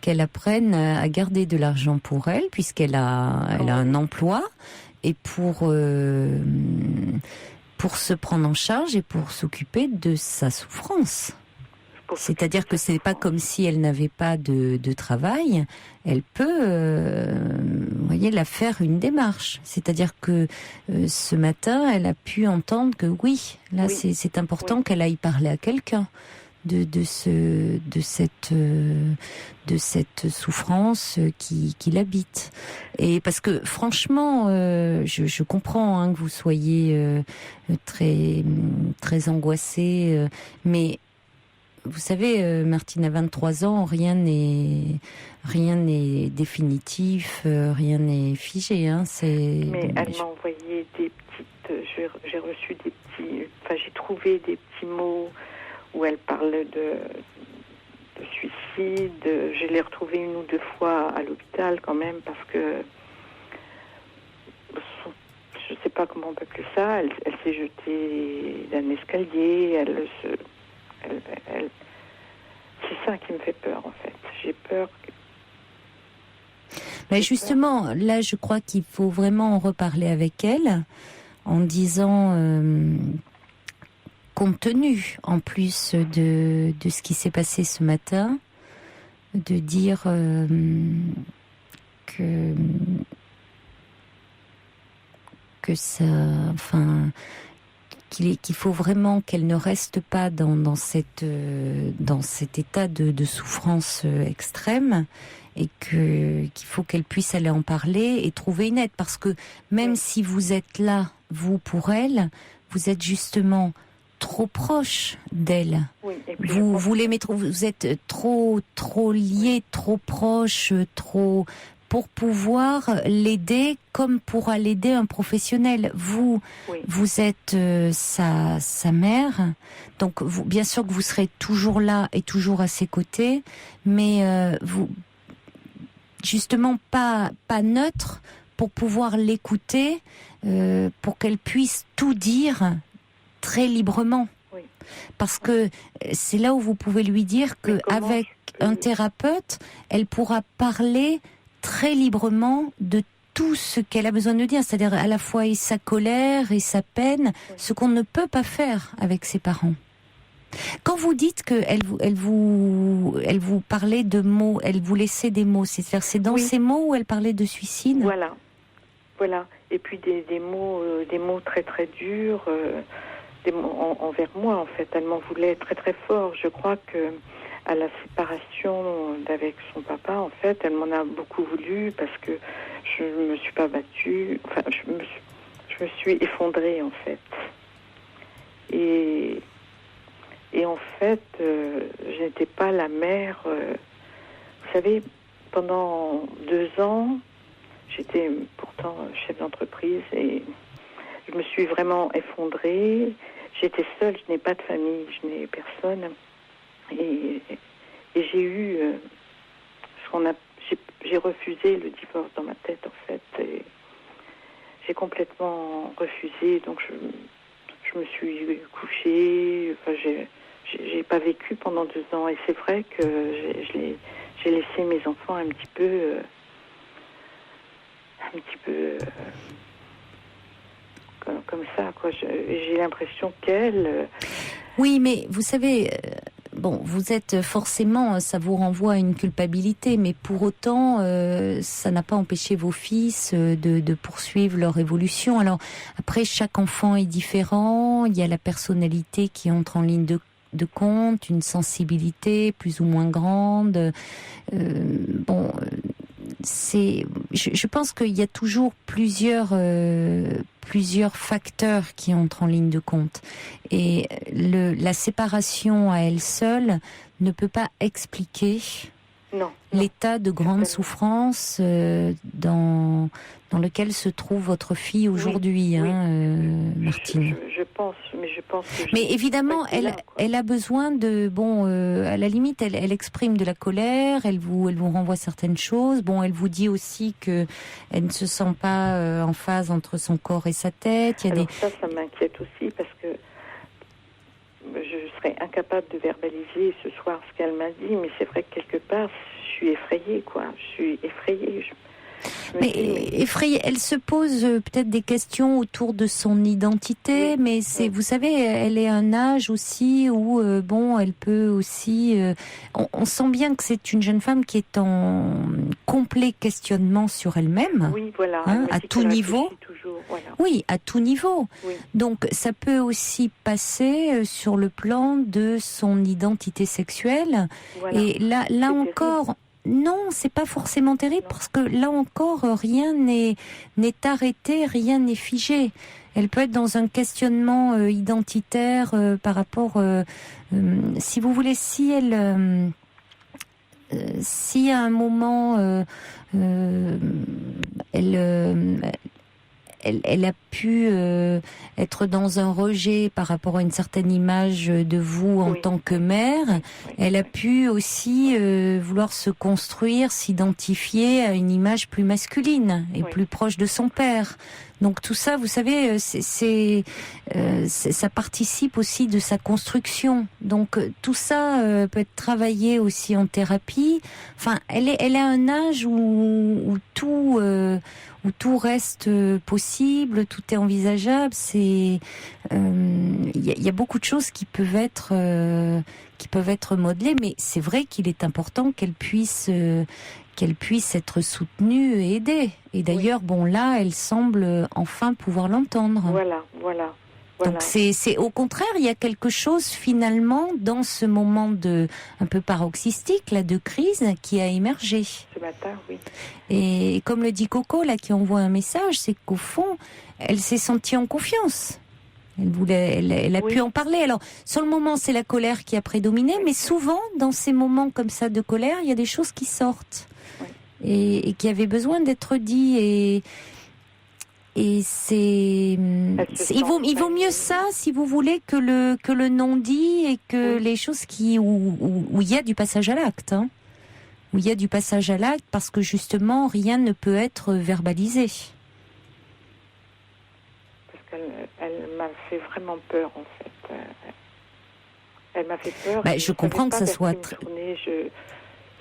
qu'elle apprenne à garder de l'argent pour elle, puisqu'elle a un emploi, et pour se prendre en charge et pour s'occuper de sa souffrance. C'est-à-dire que c'est pas comme si elle n'avait pas de travail. Elle peut, la faire une démarche. C'est-à-dire que ce matin, elle a pu entendre que c'est important qu'elle aille parler à quelqu'un de cette souffrance qui l'habite. Et parce que franchement, je comprends que vous soyez très très angoissée, mais vous savez, Martine a 23 ans, rien n'est définitif, rien n'est figé. Mais elle m'a envoyé des petites... J'ai reçu des petits... Enfin, j'ai trouvé des petits mots où elle parle de suicide. Je l'ai retrouvée 1 ou 2 fois à l'hôpital quand même parce que... Je ne sais pas comment on peut appeler ça. Elle s'est jetée d'un escalier, c'est ça qui me fait peur en fait. J'ai peur. Mais justement, là, je crois qu'il faut vraiment en reparler avec elle, en disant, compte tenu en plus de ce qui s'est passé ce matin, de dire que ça, qu'il faut vraiment qu'elle ne reste pas dans cet état de souffrance extrême, et qu'il faut qu'elle puisse aller en parler et trouver une aide, parce que même si vous êtes là, vous, pour elle, vous êtes justement trop proche d'elle. Oui, vous l'aimez trop, vous êtes trop liés, trop proches, trop... pour pouvoir l'aider comme pourra l'aider un professionnel. Vous êtes sa mère, donc bien sûr que vous serez toujours là et toujours à ses côtés, mais vous justement pas neutre pour pouvoir l'écouter, pour qu'elle puisse tout dire très librement. Oui. Parce que c'est là où vous pouvez lui dire qu'avec un thérapeute, elle pourra parler très librement de tout ce qu'elle a besoin de dire, c'est-à-dire à la fois et sa colère et sa peine, ce qu'on ne peut pas faire avec ses parents. Quand vous dites qu'elle vous parlait de mots, elle vous laissait des mots, c'est-à-dire c'est dans ces mots où elle parlait de suicide. Voilà. Et puis des mots très très durs, des mots envers moi en fait. Elle m'en voulait très très fort. Je crois que à la séparation d'avec son papa, en fait, elle m'en a beaucoup voulu parce que je ne me suis pas battue. Enfin, je me suis effondrée, en fait. Et en fait, je n'étais pas la mère... vous savez, pendant 2 ans, j'étais pourtant chef d'entreprise et je me suis vraiment effondrée. j'étais seule, je n'ai pas de famille, je n'ai personne. Et j'ai eu j'ai refusé le divorce dans ma tête, en fait. Et j'ai complètement refusé, donc je me suis couchée. Enfin, j'ai pas vécu pendant 2 ans, et c'est vrai que j'ai laissé mes enfants un petit peu comme ça, quoi. J'ai l'impression qu'elle... Oui, mais vous savez, bon, vous êtes forcément, ça vous renvoie à une culpabilité, mais pour autant, ça n'a pas empêché vos fils de poursuivre leur évolution. Alors, après, chaque enfant est différent, il y a la personnalité qui entre en ligne de compte, une sensibilité plus ou moins grande. Je pense qu'il y a toujours plusieurs facteurs qui entrent en ligne de compte. Et la séparation à elle seule ne peut pas expliquer l'état de grande souffrance dans lequel se trouve votre fille aujourd'hui, Martine. Je pense que... Mais évidemment, elle a besoin de... à la limite, elle exprime de la colère, elle vous renvoie certaines choses. Bon, elle vous dit aussi que elle ne se sent pas en phase entre son corps et sa tête. Alors ça m'inquiète aussi, parce que je serais incapable de verbaliser ce soir ce qu'elle m'a dit, mais c'est vrai que quelque part, je suis effrayée, quoi. Je suis effrayée. Mais effrayée, elle se pose peut-être des questions autour de son identité, mais vous savez, elle est à un âge aussi où, elle peut aussi... on sent bien que c'est une jeune femme qui est en complet questionnement sur elle-même, oui, voilà, à tout niveau. Toujours, voilà. Oui, à tout niveau. Oui. Donc, ça peut aussi passer sur le plan de son identité sexuelle. Voilà. Et là encore... Terrible. Non, c'est pas forcément terrible, parce que là encore, rien n'est arrêté, rien n'est figé. Elle peut être dans un questionnement identitaire par rapport, si vous voulez, si à un moment elle a pu être dans un rejet par rapport à une certaine image de vous en tant que mère. Elle a pu aussi vouloir se construire, s'identifier à une image plus masculine et plus proche de son père. Donc tout ça, vous savez, ça participe aussi de sa construction. Donc tout ça peut être travaillé aussi en thérapie. Enfin, elle a un âge où tout reste possible, tout est envisageable. Il y a beaucoup de choses qui peuvent être modelées, mais c'est vrai qu'il est important qu'elle puisse être soutenue et aidée. Et d'ailleurs, là, elle semble enfin pouvoir l'entendre. Voilà. Donc c'est au contraire, il y a quelque chose finalement dans ce moment un peu paroxystique là de crise qui a émergé. Ce matin, oui. Et comme le dit Coco là qui envoie un message, c'est qu'au fond, elle s'est sentie en confiance. Elle a pu en parler. Alors sur le moment, c'est la colère qui a prédominé, mais souvent dans ces moments comme ça de colère, il y a des choses qui sortent et qui avaient besoin d'être dites et il vaut mieux ça, si vous voulez, que le non-dit et que les choses où il y a du passage à l'acte, où il y a du passage à l'acte, parce que justement rien ne peut être verbalisé. Parce qu'elle m'a fait vraiment peur, en fait. Elle m'a fait peur. Je comprends que ça soit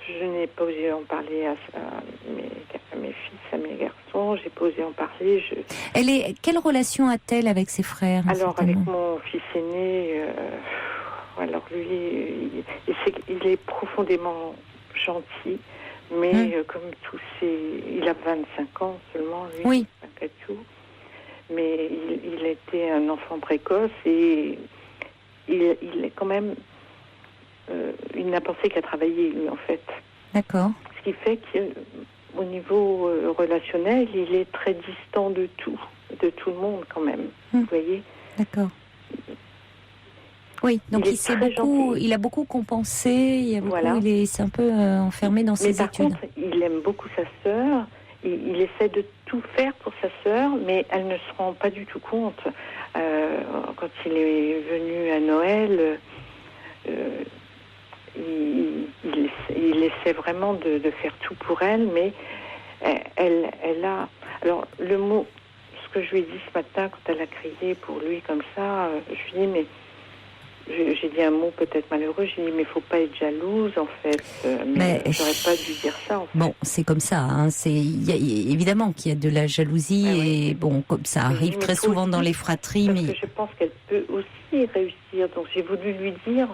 Je n'ai pas osé en parler à mes fils, à mes garçons. J'ai pas osé en parler. Quelle relation a-t-elle avec ses frères? Alors, avec mon fils aîné, alors lui, il est profondément gentil, mais comme tous il a 25 ans seulement, lui, oui. Malgré tout. Mais il était un enfant précoce et il est quand même... il n'a pensé qu'à travailler, lui, en fait. D'accord. Ce qui fait qu'au niveau relationnel, il est très distant de tout le monde, quand même. Vous voyez ? D'accord. Oui, donc il a beaucoup compensé, il s'est un peu enfermé dans ses études. Mais par contre, il aime beaucoup sa sœur, il essaie de tout faire pour sa sœur, mais elle ne se rend pas du tout compte. quand il est venu à Noël, il essaie vraiment de faire tout pour elle, mais elle a... Alors, le mot, ce que je lui ai dit ce matin, quand elle a crié pour lui comme ça, je lui ai dit, mais... J'ai dit un mot peut-être malheureux, j'ai dit, mais il ne faut pas être jalouse, en fait. Mais j'aurais pas dû dire ça, en fait. Bon, c'est comme ça. Hein. Évidemment qu'il y a de la jalousie, et bon, comme ça arrive très souvent dans les fratries. Parce que je pense qu'elle peut aussi réussir. Donc j'ai voulu lui dire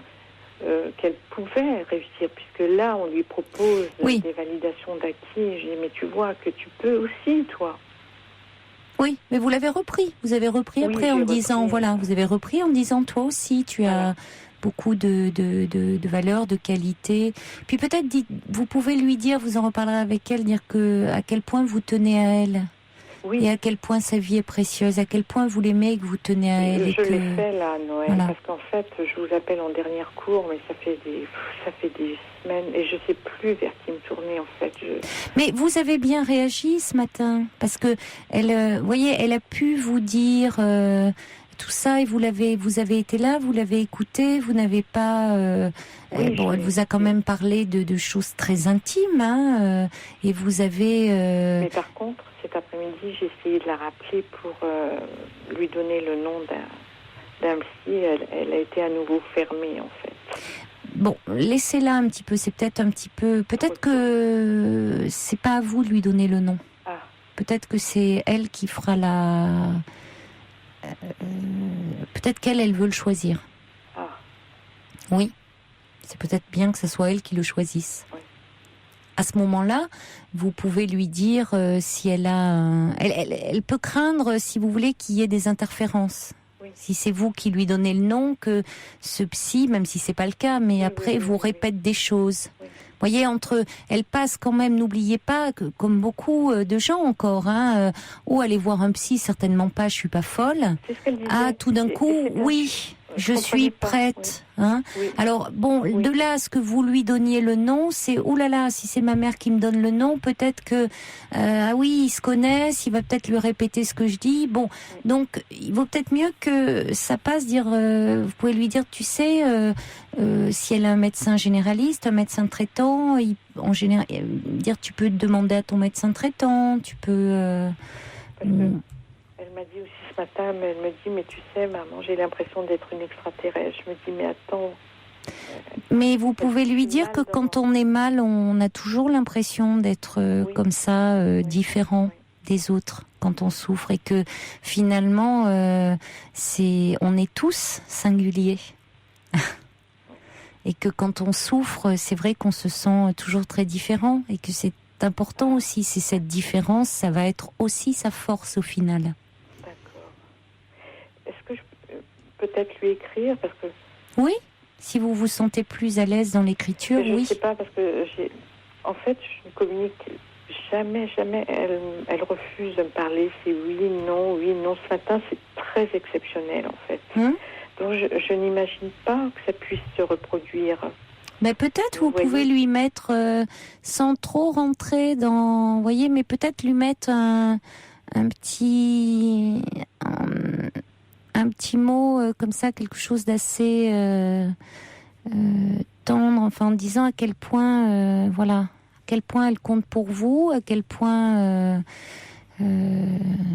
qu'elle pouvait réussir, puisque là, on lui propose des validations d'acquis. J'ai dit, mais tu vois que tu peux aussi, toi. Oui, mais vous l'avez repris. Vous avez repris après en disant, voilà, vous avez repris en disant, toi aussi, tu as beaucoup de valeurs, de qualités. Puis peut-être, vous pouvez lui dire, vous en reparlerez avec elle, dire à quel point vous tenez à elle. Oui. Et à quel point sa vie est précieuse, à quel point vous l'aimez et que vous tenez à elle. Je l'ai fait là, Noël, parce qu'en fait, je vous appelle en dernière cour, mais ça fait des semaines, et je sais plus vers qui me tourner, en fait. Mais vous avez bien réagi ce matin, parce que voyez, elle a pu vous dire tout ça, et vous avez été là, vous l'avez écouté, vous n'avez pas... elle vous a quand même parlé de choses très intimes, hein, et vous avez... Mais par contre, cet après-midi, j'ai essayé de la rappeler pour lui donner le nom d'un psy. Elle a été à nouveau fermée, en fait. Bon, laissez-la un petit peu. C'est peut-être un petit peu... Peut-être que c'est pas à vous de lui donner le nom. Ah. Peut-être que c'est elle qui fera la... peut-être qu'elle veut le choisir. Ah. Oui. C'est peut-être bien que ce soit elle qui le choisisse. Oui. À ce moment-là, vous pouvez lui dire si elle a... Elle peut craindre, si vous voulez, qu'il y ait des interférences. Oui. Si c'est vous qui lui donnez le nom, que ce psy, même si c'est pas le cas, mais après vous répète des choses. Oui. Vous voyez, elle passe quand même, n'oubliez pas, que, comme beaucoup de gens encore, ou aller voir un psy, certainement pas, je suis pas folle. C'est ce qu'elle disait. Ah, tout d'un coup, oui. Je suis prête. Oui. Hein. Oui. Alors, bon, de là à ce que vous lui donniez le nom, c'est, oulala, si c'est ma mère qui me donne le nom, peut-être que, ah oui, ils se connaissent, il va peut-être lui répéter ce que je dis. Bon, donc, il vaut peut-être mieux que ça passe, vous pouvez lui dire, tu sais, si elle a un médecin généraliste, un médecin traitant, en général, dire, tu peux demander à ton médecin traitant, tu peux... Elle m'a dit aussi ce matin, elle me dit, mais tu sais, maman, j'ai l'impression d'être une extraterrestre. Je me dis, mais attends... Mais vous pouvez lui dire que quand on est mal, on a toujours l'impression d'être comme ça, différent des autres quand on souffre, et que finalement, on est tous singuliers. Et que quand on souffre, c'est vrai qu'on se sent toujours très différent, et que c'est important aussi, c'est cette différence, ça va être aussi sa force au final. Est-ce que je peux peut-être lui écrire, parce que... Oui, si vous vous sentez plus à l'aise dans l'écriture, oui. Je ne sais pas, parce que en fait, je ne communique jamais. Elle refuse de me parler. C'est oui, non. Ce matin, c'est très exceptionnel, en fait. Donc, je n'imagine pas que ça puisse se reproduire. Mais peut-être vous pouvez lui mettre, sans trop rentrer dans... Vous voyez, mais peut-être lui mettre un petit mot comme ça, quelque chose d'assez tendre, enfin en disant à quel point, à quel point elle compte pour vous, à quel point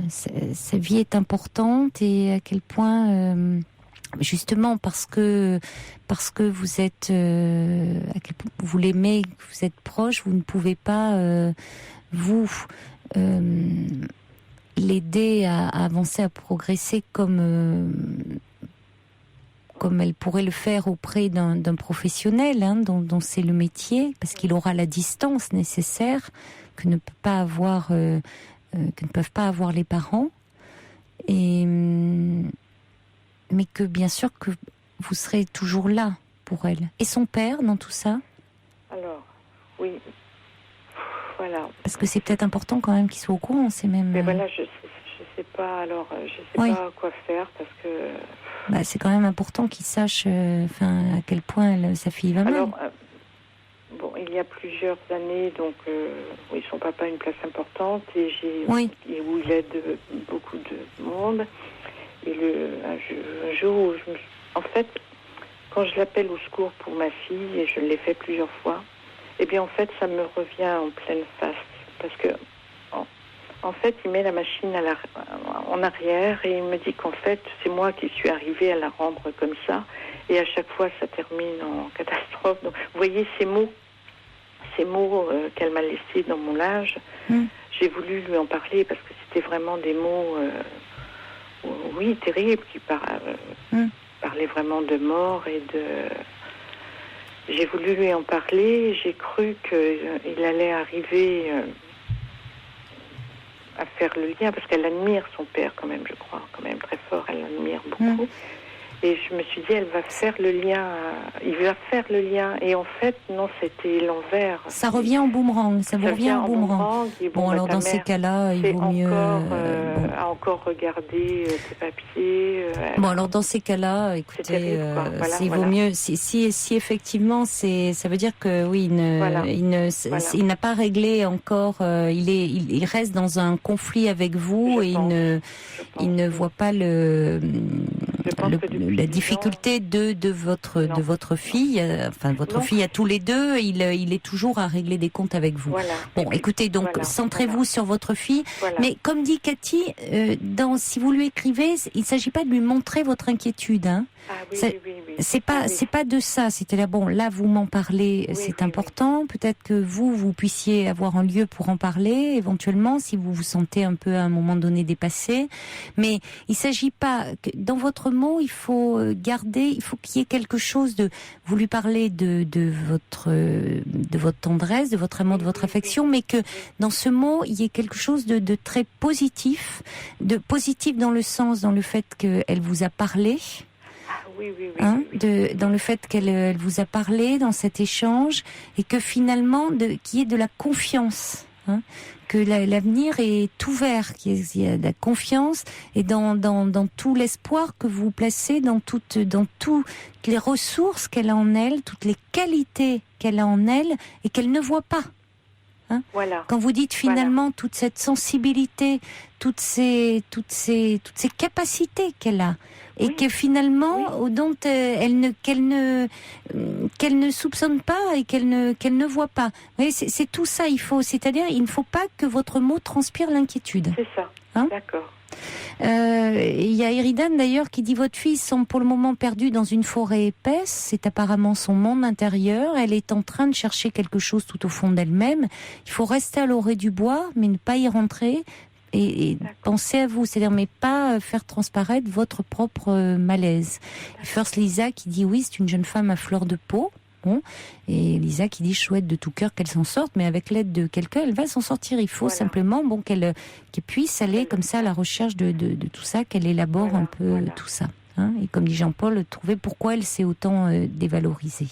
sa vie est importante, et à quel point, justement parce que vous êtes, vous l'aimez, que vous êtes proche, vous ne pouvez pas l'aider à avancer, à progresser comme elle pourrait le faire auprès d'un professionnel, dont c'est le métier, parce qu'il aura la distance nécessaire que ne peuvent pas avoir les parents, mais que bien sûr que vous serez toujours là pour elle. Et son père dans tout ça ? Alors, oui. Voilà. Parce que c'est peut-être important quand même qu'il soit au courant, c'est même... Mais voilà, je sais pas, alors, je sais pas quoi faire, parce que... c'est quand même important qu'il sache à quel point sa fille va mal. Alors, il y a plusieurs années, donc, son papa a une place importante, et où il aide beaucoup de monde. Et un jour où en fait, quand je l'appelle au secours pour ma fille, et je l'ai fait plusieurs fois, eh bien en fait ça me revient en pleine face. Parce que en fait il met la machine en arrière et il me dit qu'en fait c'est moi qui suis arrivée à la rendre comme ça. Et à chaque fois ça termine en catastrophe. Donc, vous voyez ces mots qu'elle m'a laissés dans mon linge, j'ai voulu lui en parler parce que c'était vraiment des mots oui, terribles, qui parlaient vraiment de mort et de... J'ai voulu lui en parler, j'ai cru qu'il allait arriver à faire le lien, parce qu'elle admire son père quand même, je crois, quand même très fort, elle l'admire beaucoup. Et je me suis dit, elle va faire le lien, il va faire le lien. Et en fait, non, c'était l'envers. Ça revient en boomerang, ça vous revient en boomerang. Bon, alors dans ces cas-là, il vaut mieux... à encore regarder tes papiers. Bon, alors dans ces cas-là, écoutez, il vaut mieux... Si effectivement, ça veut dire que oui, il n'a pas réglé encore, il reste dans un conflit avec vous et il ne voit pas la difficulté de votre fille, fille à tous les deux, il est toujours à régler des comptes avec vous. Voilà. Bon, écoutez, donc centrez-vous sur votre fille. Voilà. Mais comme dit Cathy, si vous lui écrivez, il ne s'agit pas de lui montrer votre inquiétude. Hein. Ah, oui. C'est pas de ça. C'est-à-dire bon, là vous m'en parlez, c'est important. Peut-être que vous puissiez avoir un lieu pour en parler, éventuellement, si vous vous sentez un peu à un moment donné dépassé. Mais il s'agit pas que dans votre mot, il faut qu'il y ait quelque chose de. Vous lui parlez de votre tendresse, de votre amour, de votre affection, mais que dans ce mot, il y ait quelque chose de très positif, dans le fait qu'elle vous a parlé. Oui. Dans le fait qu'elle vous a parlé dans cet échange et que finalement qu'il y ait de la confiance, que l'avenir est ouvert, qu'il y a de la confiance et dans tout l'espoir que vous placez dans toutes les ressources qu'elle a en elle, toutes les qualités qu'elle a en elle et qu'elle ne voit pas. Voilà. Quand vous dites finalement toute cette sensibilité, toutes ces capacités qu'elle a, et que finalement dont qu'elle ne soupçonne pas et qu'elle ne voit pas. Vous voyez, c'est tout ça. C'est-à-dire, il ne faut pas que votre mot transpire l'inquiétude. C'est ça. D'accord. Il y a Eridan d'ailleurs qui dit votre fille semble pour le moment perdue dans une forêt épaisse, c'est apparemment son monde intérieur, elle est en train de chercher quelque chose tout au fond d'elle-même, il faut rester à l'orée du bois mais ne pas y rentrer et penser à vous, c'est-à-dire mais pas faire transparaître votre propre malaise. Et First Lisa qui dit oui, c'est une jeune femme à fleur de peau. Bon. Et Lisa qui dit je souhaite de tout cœur qu'elle s'en sorte, mais avec l'aide de quelqu'un, elle va s'en sortir. Il faut simplement qu'elle puisse aller comme ça à la recherche de tout ça, qu'elle élabore un peu tout ça. Et comme dit Jean-Paul, trouver pourquoi elle s'est autant dévalorisée.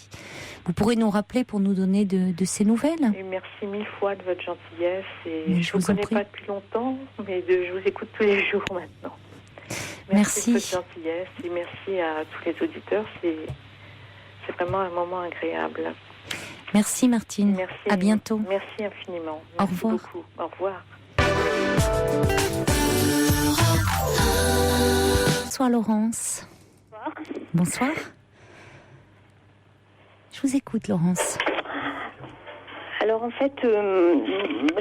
Vous pourrez nous rappeler pour nous donner de ces nouvelles. Et merci mille fois de votre gentillesse. Et je ne vous connais pas depuis longtemps, mais je vous écoute tous les jours maintenant. Merci de votre gentillesse et merci à tous les auditeurs. C'est vraiment un moment agréable. Merci Martine. Merci. À bientôt. Merci infiniment. Au revoir. Beaucoup. Au revoir. Bonsoir Laurence. Bonsoir. Je vous écoute Laurence. Alors en fait,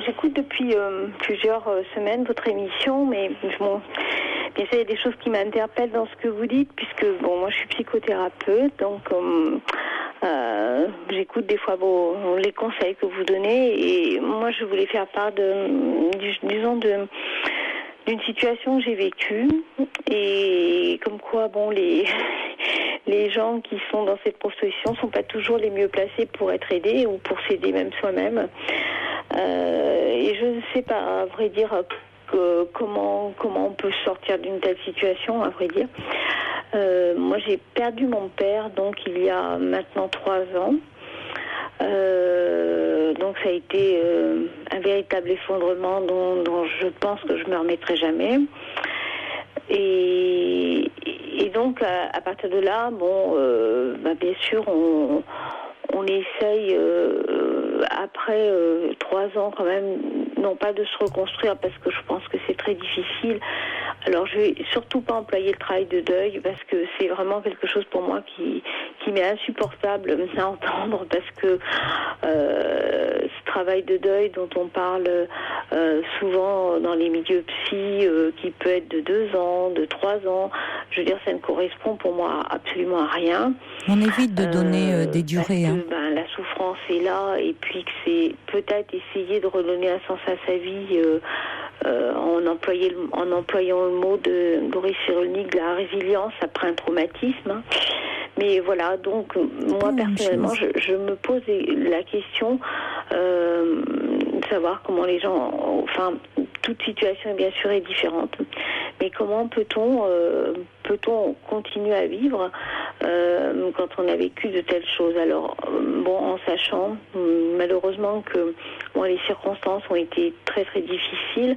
j'écoute depuis plusieurs semaines votre émission, mais bon... Bien sûr, il y a des choses qui m'interpellent dans ce que vous dites, puisque moi je suis psychothérapeute, donc j'écoute des fois les conseils que vous donnez, et moi je voulais faire part d'une situation que j'ai vécue, et comme quoi les gens qui sont dans cette prostitution sont pas toujours les mieux placés pour être aidés ou pour s'aider même soi-même. Et je ne sais pas, à vrai dire, comment on peut sortir d'une telle situation, à vrai dire. Moi, j'ai perdu mon père, donc il y a maintenant 3 ans. Donc ça a été un véritable effondrement dont je pense que je me remettrai jamais. Et donc à partir de là, bien sûr, on essaye après 3 ans quand même, non pas de se reconstruire parce que je pense que c'est très difficile, Alors, je vais surtout pas employer le travail de deuil parce que c'est vraiment quelque chose pour moi qui m'est insupportable à entendre parce que ce travail de deuil dont on parle souvent dans les milieux psy, qui peut être de 2 ans, de 3 ans, je veux dire, ça ne correspond pour moi absolument à rien. On évite de donner des durées. Parce que, la souffrance est là et puis que c'est peut-être essayer de redonner un sens à sa vie en employant le mot de Boris Cyrulnik, la résilience après un traumatisme. Hein. Mais voilà, donc moi personnellement, je me pose la question de savoir comment les gens, enfin, toute situation bien sûr est différente, mais comment peut-on continuer à vivre quand on a vécu de telles choses. Alors en sachant malheureusement que les circonstances ont été très très difficiles.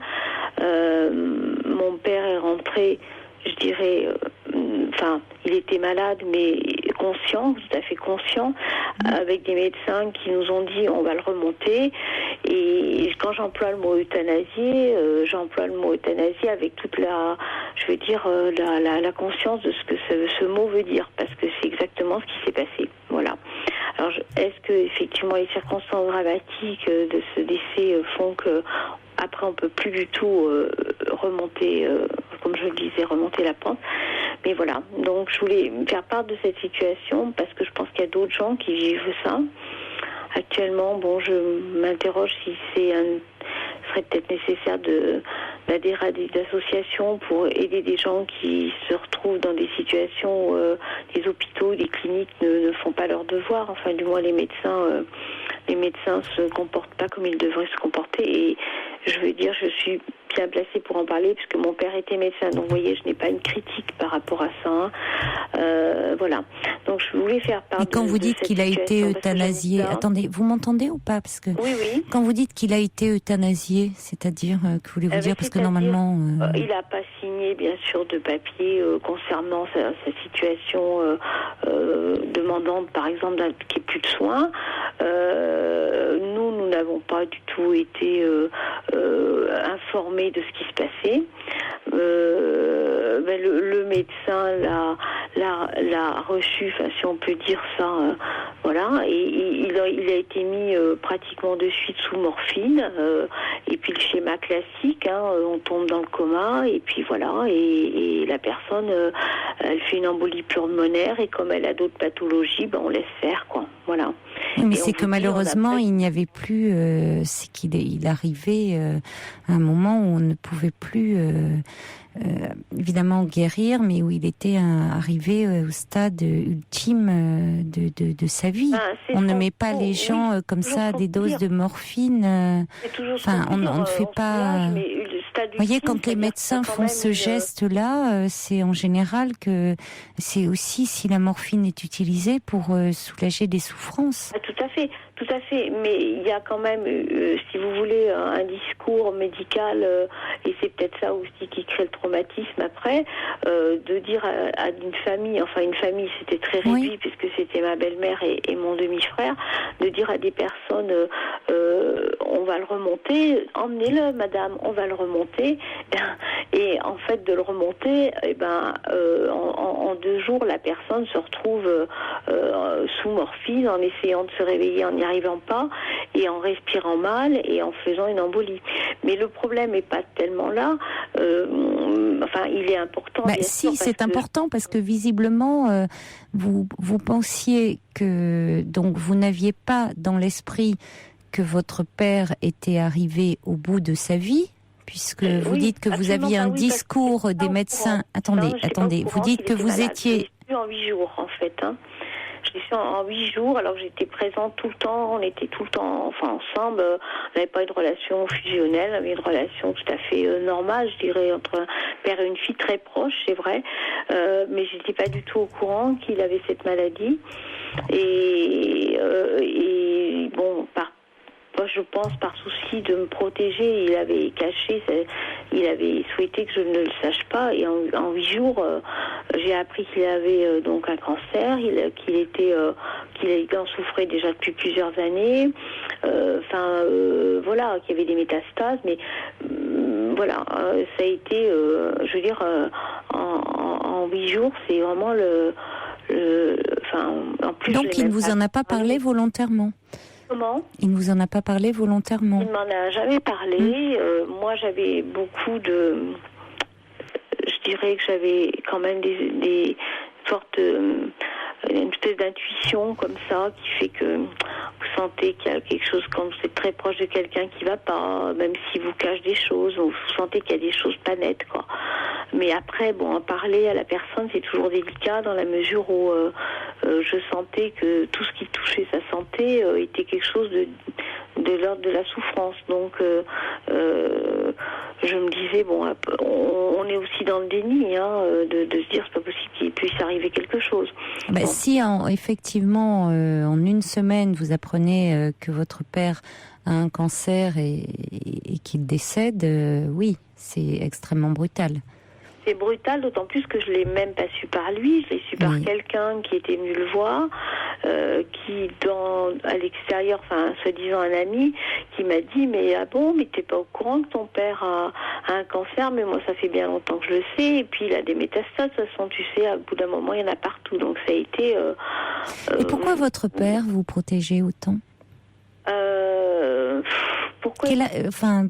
Mon père est rentré, je dirais, il était malade, mais conscient, tout à fait conscient, avec des médecins qui nous ont dit on va le remonter. Et quand j'emploie le mot euthanasie, avec toute la conscience de ce que ce mot veut dire, parce que c'est exactement ce qui s'est passé. Voilà. Alors, est-ce que effectivement les circonstances dramatiques de ce décès font que après on peut plus du tout remonter, comme je le disais, remonter la pente. Mais voilà, donc je voulais faire part de cette situation parce que je pense qu'il y a d'autres gens qui vivent ça. Actuellement, je m'interroge si serait peut-être nécessaire d'adhérer à des associations pour aider des gens qui se retrouvent dans des situations où les hôpitaux, les cliniques ne font pas leur devoir. Enfin, du moins, les médecins se comportent pas comme ils devraient se comporter. Et je veux dire, je suis bien placée pour en parler puisque mon père était médecin. Donc, vous voyez, je n'ai pas une critique par rapport à ça. Hein. Voilà. Donc, je voulais faire part. Et quand vous dites qu'il a été euthanasié, attendez, vous m'entendez ou pas? Parce que oui. Quand vous dites qu'il a été euthanasié, c'est-à-dire, que voulez-vous dire? Parce que normalement, il n'a pas signé, bien sûr, de papier concernant sa situation demandante, par exemple, qu'il n'y ait plus de soins. Nous n'avons pas du tout été informés de ce qui se passait. Le médecin l'a reçu, si on peut dire ça, voilà, et il a été mis pratiquement de suite sous morphine, et puis le schéma classique, on tombe dans le coma, et puis voilà, et la personne, elle fait une embolie pulmonaire, et comme elle a d'autres pathologies, on laisse faire, quoi, voilà. Oui, mais c'est que malheureusement, il n'y avait plus, c'est qu'il arrivait à un moment où on ne pouvait plus évidemment guérir, mais où il était arrivé au stade ultime de sa vie. On ne met pas les gens comme ça à des doses de morphine. On ne fait pas. Vous voyez, quand les médecins font ce geste-là, c'est en général que c'est aussi si la morphine est utilisée pour soulager des souffrances. Tout à fait. Mais il y a quand même, si vous voulez, un discours médical, et c'est peut-être ça aussi qui crée le traumatisme après, de dire à une famille c'était très réduit puisque c'était ma belle-mère et mon demi-frère, de dire à des personnes, on va le remonter, emmenez-le madame, on va le remonter, et en fait de le remonter, en 2 jours la personne se retrouve sous morphine en essayant de se réveiller en n'y arrivant pas et en respirant mal et en faisant une embolie. Mais le problème n'est pas tellement là. Il est important. C'est important parce que visiblement vous pensiez que donc vous n'aviez pas dans l'esprit que votre père était arrivé au bout de sa vie. Puisque vous dites que vous aviez un discours des médecins. Attendez. Vous dites que vous étiez. Je l'ai su en 8 jours, en fait. Je l'ai su en 8 jours, alors que j'étais présente tout le temps. On était tout le temps ensemble. On n'avait pas une relation fusionnelle, on avait une relation tout à fait normale, je dirais, entre un père et une fille très proche, c'est vrai. Mais je n'étais pas du tout au courant qu'il avait cette maladie. Et je pense par souci de me protéger, il avait caché, il avait souhaité que je ne le sache pas. Et en 8 jours, j'ai appris qu'il avait donc un cancer, qu'il en souffrait déjà depuis plusieurs années. Qu'il y avait des métastases. Mais voilà, ça a été, je veux dire, en 8 jours, c'est vraiment en plus. Donc il ne vous en a pas parlé volontairement? Comment? Il ne vous en a pas parlé volontairement? Il ne m'en a jamais parlé. Moi, j'avais beaucoup de... Je dirais que j'avais quand même des fortes... une espèce d'intuition comme ça qui fait que vous sentez qu'il y a quelque chose, quand vous êtes très proche de quelqu'un qui va pas, même s'il vous cache des choses, vous sentez qu'il y a des choses pas nettes, quoi. Mais après, bon, en parler à la personne, c'est toujours délicat dans la mesure où je sentais que tout ce qui touchait sa santé était quelque chose de l'ordre de la souffrance. Donc, je me disais, bon, on est aussi dans le déni, hein, de se dire, c'est pas possible qu'il puisse arriver quelque chose. Bon. Si, effectivement, en une semaine, vous apprenez que votre père a un cancer et qu'il décède, oui, c'est extrêmement brutal. C'est brutal, d'autant plus que je l'ai même pas su par lui, je l'ai su par quelqu'un qui était venu le voir, qui à l'extérieur, enfin soi-disant un ami, qui m'a dit mais ah bon, mais t'es pas au courant que ton père a un cancer? Mais moi ça fait bien longtemps que je le sais, et puis il a des métastases, de toute façon tu sais, à bout d'un moment il y en a partout, donc ça a été... et pourquoi votre père vous protégeait autant? Pourquoi?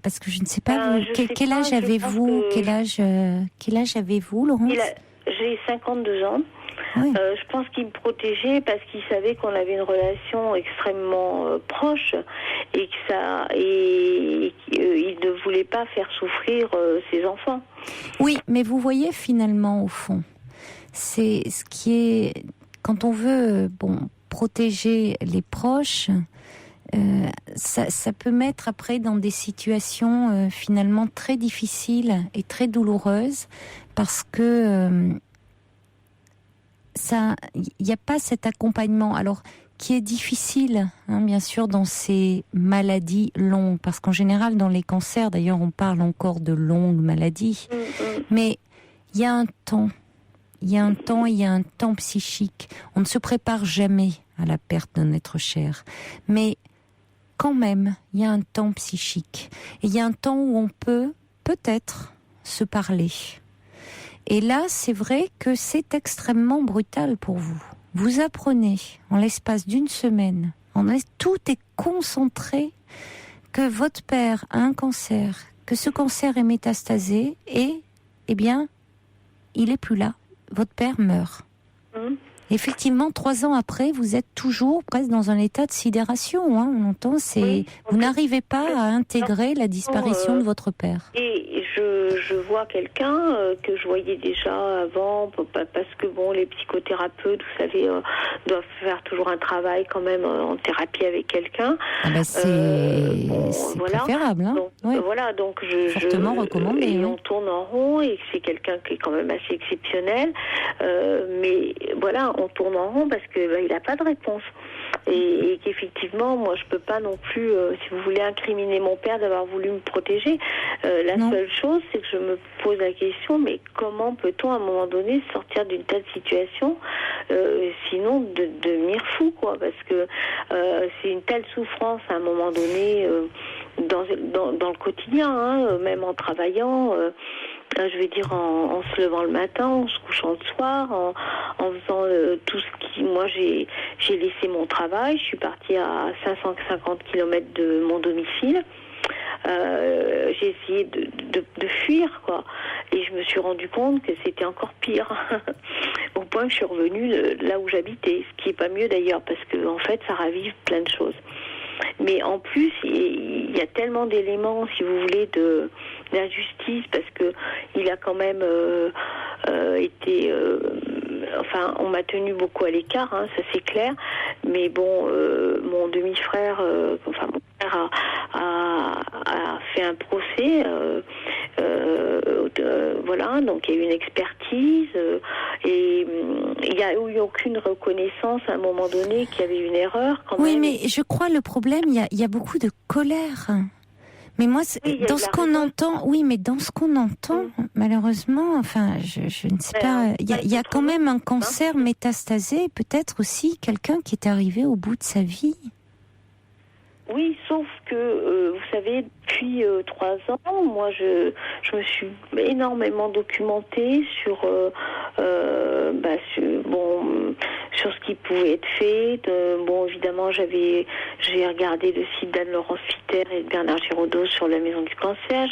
Parce que je ne sais pas, quel âge avez-vous? Quel âge avez-vous, Laurence? J'ai 52 ans. Oui. Je pense qu'il me protégeait parce qu'il savait qu'on avait une relation extrêmement proche et il ne voulait pas faire souffrir ses enfants. Oui, mais vous voyez finalement au fond, c'est ce qui est, quand on veut protéger les proches, ça peut mettre après dans des situations finalement très difficiles et très douloureuses parce que il n'y a pas cet accompagnement, alors qui est difficile, hein, bien sûr, dans ces maladies longues, parce qu'en général, dans les cancers, d'ailleurs, on parle encore de longues maladies, mais il y a un temps, il y a un temps psychique. On ne se prépare jamais à la perte d'un être cher, mais quand même, il y a un temps psychique, et il y a un temps où on peut peut-être se parler. Et là, c'est vrai que c'est extrêmement brutal pour vous. Vous apprenez, en l'espace d'une semaine, tout est concentré, que votre père a un cancer, que ce cancer est métastasé, et, eh bien, il est plus là. Votre père meurt. Effectivement, 3 ans après, vous êtes toujours presque dans un état de sidération. Hein, on entend, vous n'arrivez pas à intégrer la disparition de votre père. Et je vois quelqu'un que je voyais déjà avant, parce que les psychothérapeutes, vous savez, doivent faire toujours un travail quand même en thérapie avec quelqu'un. C'est préférable. Hein, donc, voilà, donc fortement recommandé. Et on tourne en rond, et c'est quelqu'un qui est quand même assez exceptionnel. Mais voilà, on tourne en rond parce que il n'a pas de réponse. Et qu'effectivement, moi, je peux pas non plus, si vous voulez, incriminer mon père d'avoir voulu me protéger. La seule chose, c'est que je me pose la question, mais comment peut-on, à un moment donné, sortir d'une telle situation, sinon de devenir fou, quoi? Parce que c'est une telle souffrance, à un moment donné, dans le quotidien, hein, même en travaillant... je vais dire en se levant le matin, en se couchant le soir, en faisant tout ce qui... Moi, j'ai laissé mon travail, je suis partie à 550 km de mon domicile. J'ai essayé de fuir, quoi. Et je me suis rendu compte que c'était encore pire. Au point que je suis revenue là où j'habitais, ce qui est pas mieux d'ailleurs, parce que en fait, ça ravive plein de choses. Mais en plus, il y a tellement d'éléments, si vous voulez, d'injustice, parce que il a quand même été... on m'a tenu beaucoup à l'écart, hein, ça c'est clair. Mais bon, mon demi-frère, mon frère a fait un procès. Voilà, donc il y a eu une expertise et il n'y a eu aucune reconnaissance à un moment donné qu'il y avait une erreur quand même. Oui, mais je crois le problème, il y a beaucoup de colère. Mais moi, dans ce qu'on entend, malheureusement, je ne sais pas, il y a quand même un cancer métastasé, peut-être aussi quelqu'un qui est arrivé au bout de sa vie. Oui, sauf que, vous savez, depuis 3 ans, moi, je me suis énormément documentée sur ce qui pouvait être fait. Évidemment, j'ai regardé le site d'Anne-Laurence Fitter et de Bernard Giraudot sur la Maison du Cancer.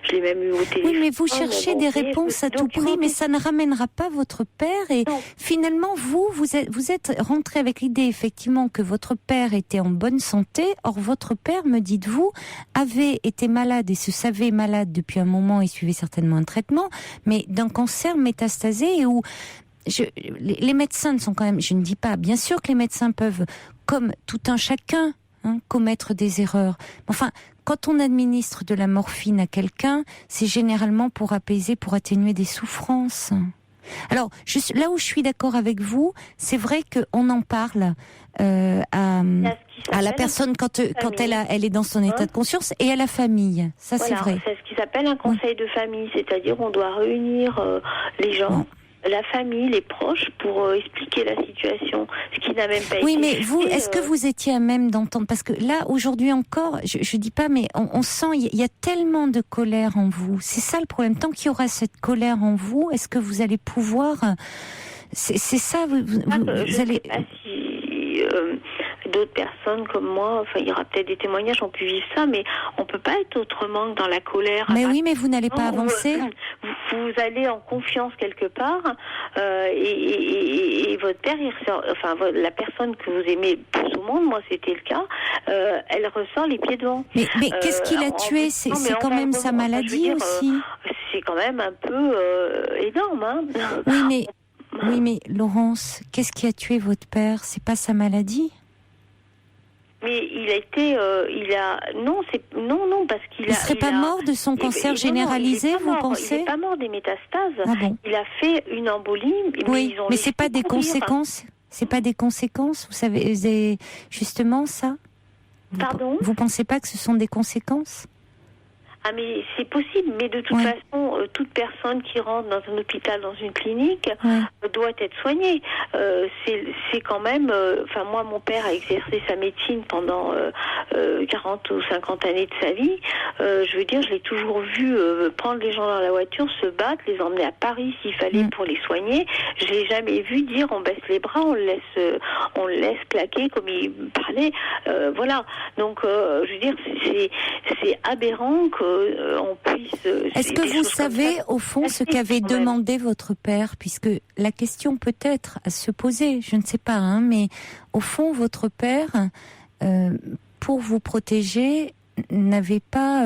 Je l'ai même eu au téléphone. Oui, mais vous cherchez des réponses à tout prix, mais ça ne ramènera pas votre père. Et non. Finalement, vous êtes rentré avec l'idée, effectivement, que votre père était en bonne santé. Or, votre père, me dites-vous, avait été malade et se savait malade depuis un moment et suivait certainement un traitement, mais d'un cancer métastasé et où les médecins ne sont quand même, je ne dis pas, bien sûr que les médecins peuvent, comme tout un chacun, commettre des erreurs. Enfin, quand on administre de la morphine à quelqu'un, c'est généralement pour apaiser, pour atténuer des souffrances. Alors, là où je suis d'accord avec vous, c'est vrai qu'on en parle à la personne quand elle est dans son état de conscience et à la famille. Ça, voilà, c'est vrai. C'est ce qui s'appelle un conseil de famille, c'est-à-dire on doit réunir les gens. La famille, les proches, pour expliquer la situation, ce qui n'a même pas été. Oui, mais vous, est-ce que vous étiez à même d'entendre? Parce que là, aujourd'hui encore, je dis pas, mais on sent, il y a tellement de colère en vous. C'est ça le problème. Tant qu'il y aura cette colère en vous, est-ce que vous allez pouvoir... C'est ça, vous allez... sais pas si d'autres personnes comme moi, enfin, il y aura peut-être des témoignages, ont pu vivre ça, mais on peut pas être autrement que dans la colère. Mais oui, mais vous n'allez pas avancer. Vous allez en confiance quelque part, et votre père, la personne que vous aimez plus au monde, moi c'était le cas, elle ressort les pieds devant. Mais qu'est-ce qui l'a tué? C'est quand même sa maladie aussi. C'est quand même un peu énorme, hein. Oui, mais Laurence, qu'est-ce qui a tué votre père? C'est pas sa maladie? Mais il a été, non, parce qu'il il serait pas mort de son cancer généralisé, vous pensez? Il n'est pas mort des métastases. Ah bon? Il a fait une embolie. Oui, mais c'est pas des conséquences. C'est pas des conséquences, vous savez, c'est justement ça. Pardon? Vous pensez pas que ce sont des conséquences? Ah, mais c'est possible, mais de toute façon, toute personne qui rentre dans un hôpital, dans une clinique, doit être soignée. C'est quand même... moi, mon père a exercé sa médecine pendant 40 ou 50 années de sa vie. Je veux dire, je l'ai toujours vu prendre les gens dans la voiture, se battre, les emmener à Paris s'il fallait pour les soigner. Je l'ai jamais vu dire on baisse les bras, on le laisse claquer comme il parlait. Voilà. Donc, je veux dire, c'est aberrant que on puisse... Est-ce que vous savez, au fond, ce qu'avait demandé votre père? Puisque la question peut-être à se poser, je ne sais pas, mais au fond, votre père, pour vous protéger, n'avait pas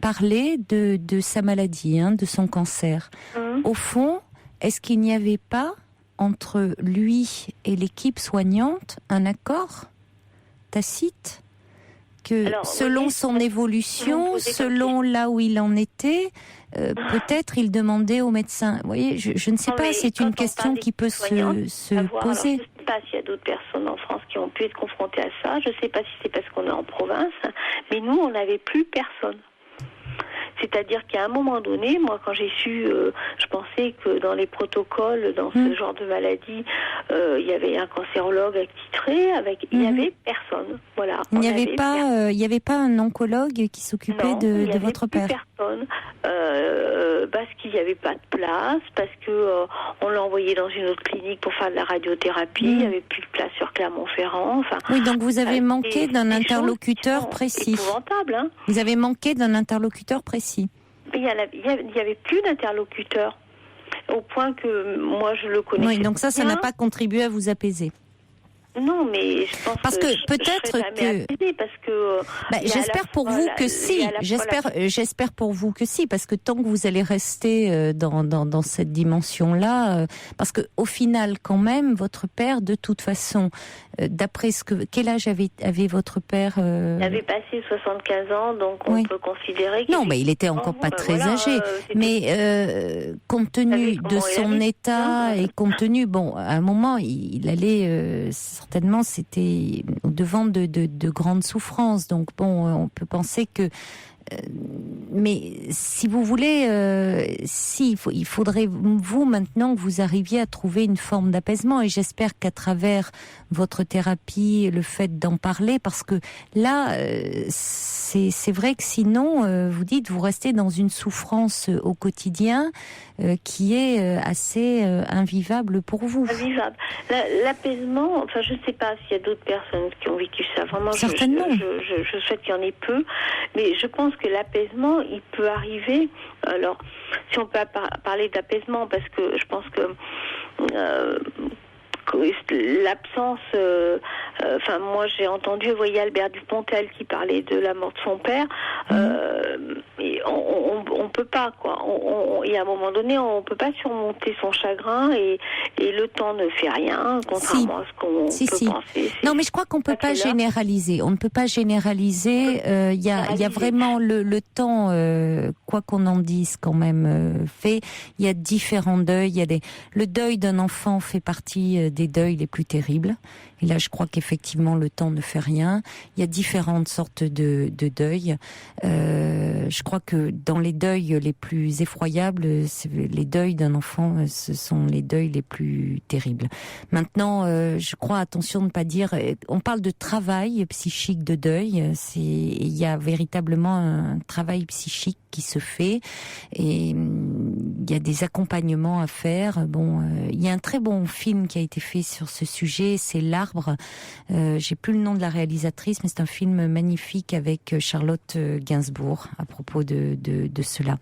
parlé de sa maladie, de son cancer. Au fond, est-ce qu'il n'y avait pas, entre lui et l'équipe soignante, un accord tacite? Selon son évolution, selon là où il en était, peut-être il demandait au médecin. Vous voyez, je ne sais pas, c'est une question qui peut se poser. Alors, je ne sais pas s'il y a d'autres personnes en France qui ont pu être confrontées à ça. Je ne sais pas si c'est parce qu'on est en province, mais nous, on n'avait plus personne. C'est-à-dire qu'à un moment donné, moi, quand j'ai su, je pensais que dans les protocoles, dans ce genre de maladie, il y avait un cancérologue attitré, il n'y avait personne. Voilà. Il n'y avait pas un oncologue qui s'occupait de votre père. Personne, parce qu'il n'y avait pas de place, parce que on l'a envoyé dans une autre clinique pour faire de la radiothérapie. Il n'y avait plus de place sur Clermont-Ferrand. Enfin, oui, donc vous avez manqué d'un interlocuteur précis. Épouvantable, hein. Vous avez manqué d'un interlocuteur précis. Il n'y avait plus d'interlocuteur, au point que moi je le connaissais. Oui, donc ça n'a pas contribué à vous apaiser. Non, mais je pense que peut-être que parce que j'espère pour vous que si. J'espère pour vous que si, parce que tant que vous allez rester dans cette dimension-là, parce que au final, quand même, votre père, de toute façon, d'après quel âge avait votre père Il avait passé 75 ans, donc on peut considérer qu'il... Non, mais il était encore pas très âgé. Mais compte tenu de son état et compte tenu, à un moment, il allait certainement, c'était au devant de grandes souffrances. Donc on peut penser que mais si vous voulez, il faudrait vous maintenant que vous arriviez à trouver une forme d'apaisement, et j'espère qu'à travers votre thérapie, le fait d'en parler, parce que là, c'est vrai que sinon, vous dites, vous restez dans une souffrance au quotidien qui est assez invivable pour vous. Invivable. L'apaisement, enfin, je ne sais pas s'il y a d'autres personnes qui ont vécu ça. Vraiment, certainement. Je souhaite qu'il y en ait peu, mais je pense que l'apaisement, il peut arriver. Alors, si on peut parler d'apaisement, parce que je pense que l'absence, enfin moi j'ai entendu, vous voyez, Albert Dupontel qui parlait de la mort de son père, et on peut pas, quoi, et à un moment donné on peut pas surmonter son chagrin, et le temps ne fait rien, contrairement à ce qu'on peut penser. Non, mais je crois qu'on peut pas généraliser, on ne peut pas généraliser, il y a vraiment le temps, quoi qu'on en dise quand même, fait, il y a différents deuils, le deuil d'un enfant fait partie des deuils les plus terribles. Et là, je crois qu'effectivement, le temps ne fait rien. Il y a différentes sortes de deuils. Je crois que dans les deuils les plus effroyables, les deuils d'un enfant, ce sont les deuils les plus terribles. Maintenant, je crois, attention de ne pas dire... On parle de travail psychique de deuil. Il y a véritablement un travail psychique qui se fait. Et il y a des accompagnements à faire. Bon, il y a un très bon film qui a été fait sur ce sujet, c'est L'Arbre. J'ai plus le nom de la réalisatrice, mais c'est un film magnifique avec Charlotte Gainsbourg à propos de cela.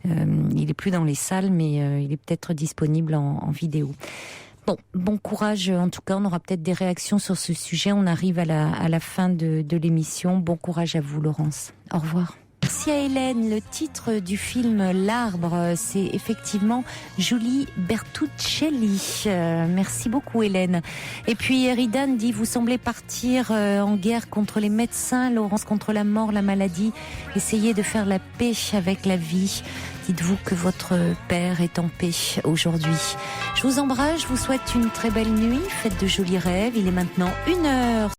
Il est plus dans les salles, mais il est peut-être disponible en vidéo. Bon courage. En tout cas, on aura peut-être des réactions sur ce sujet. On arrive à la fin de l'émission. Bon courage à vous, Laurence. Au revoir. Merci à Hélène. Le titre du film L'Arbre, c'est effectivement Julie Bertuccelli. Merci beaucoup, Hélène. Et puis Eridan dit, vous semblez partir en guerre contre les médecins, Laurence, contre la mort, la maladie. Essayez de faire la paix avec la vie. Dites-vous que votre père est en paix aujourd'hui. Je vous embrasse, je vous souhaite une très belle nuit. Faites de jolis rêves. Il est maintenant 1h.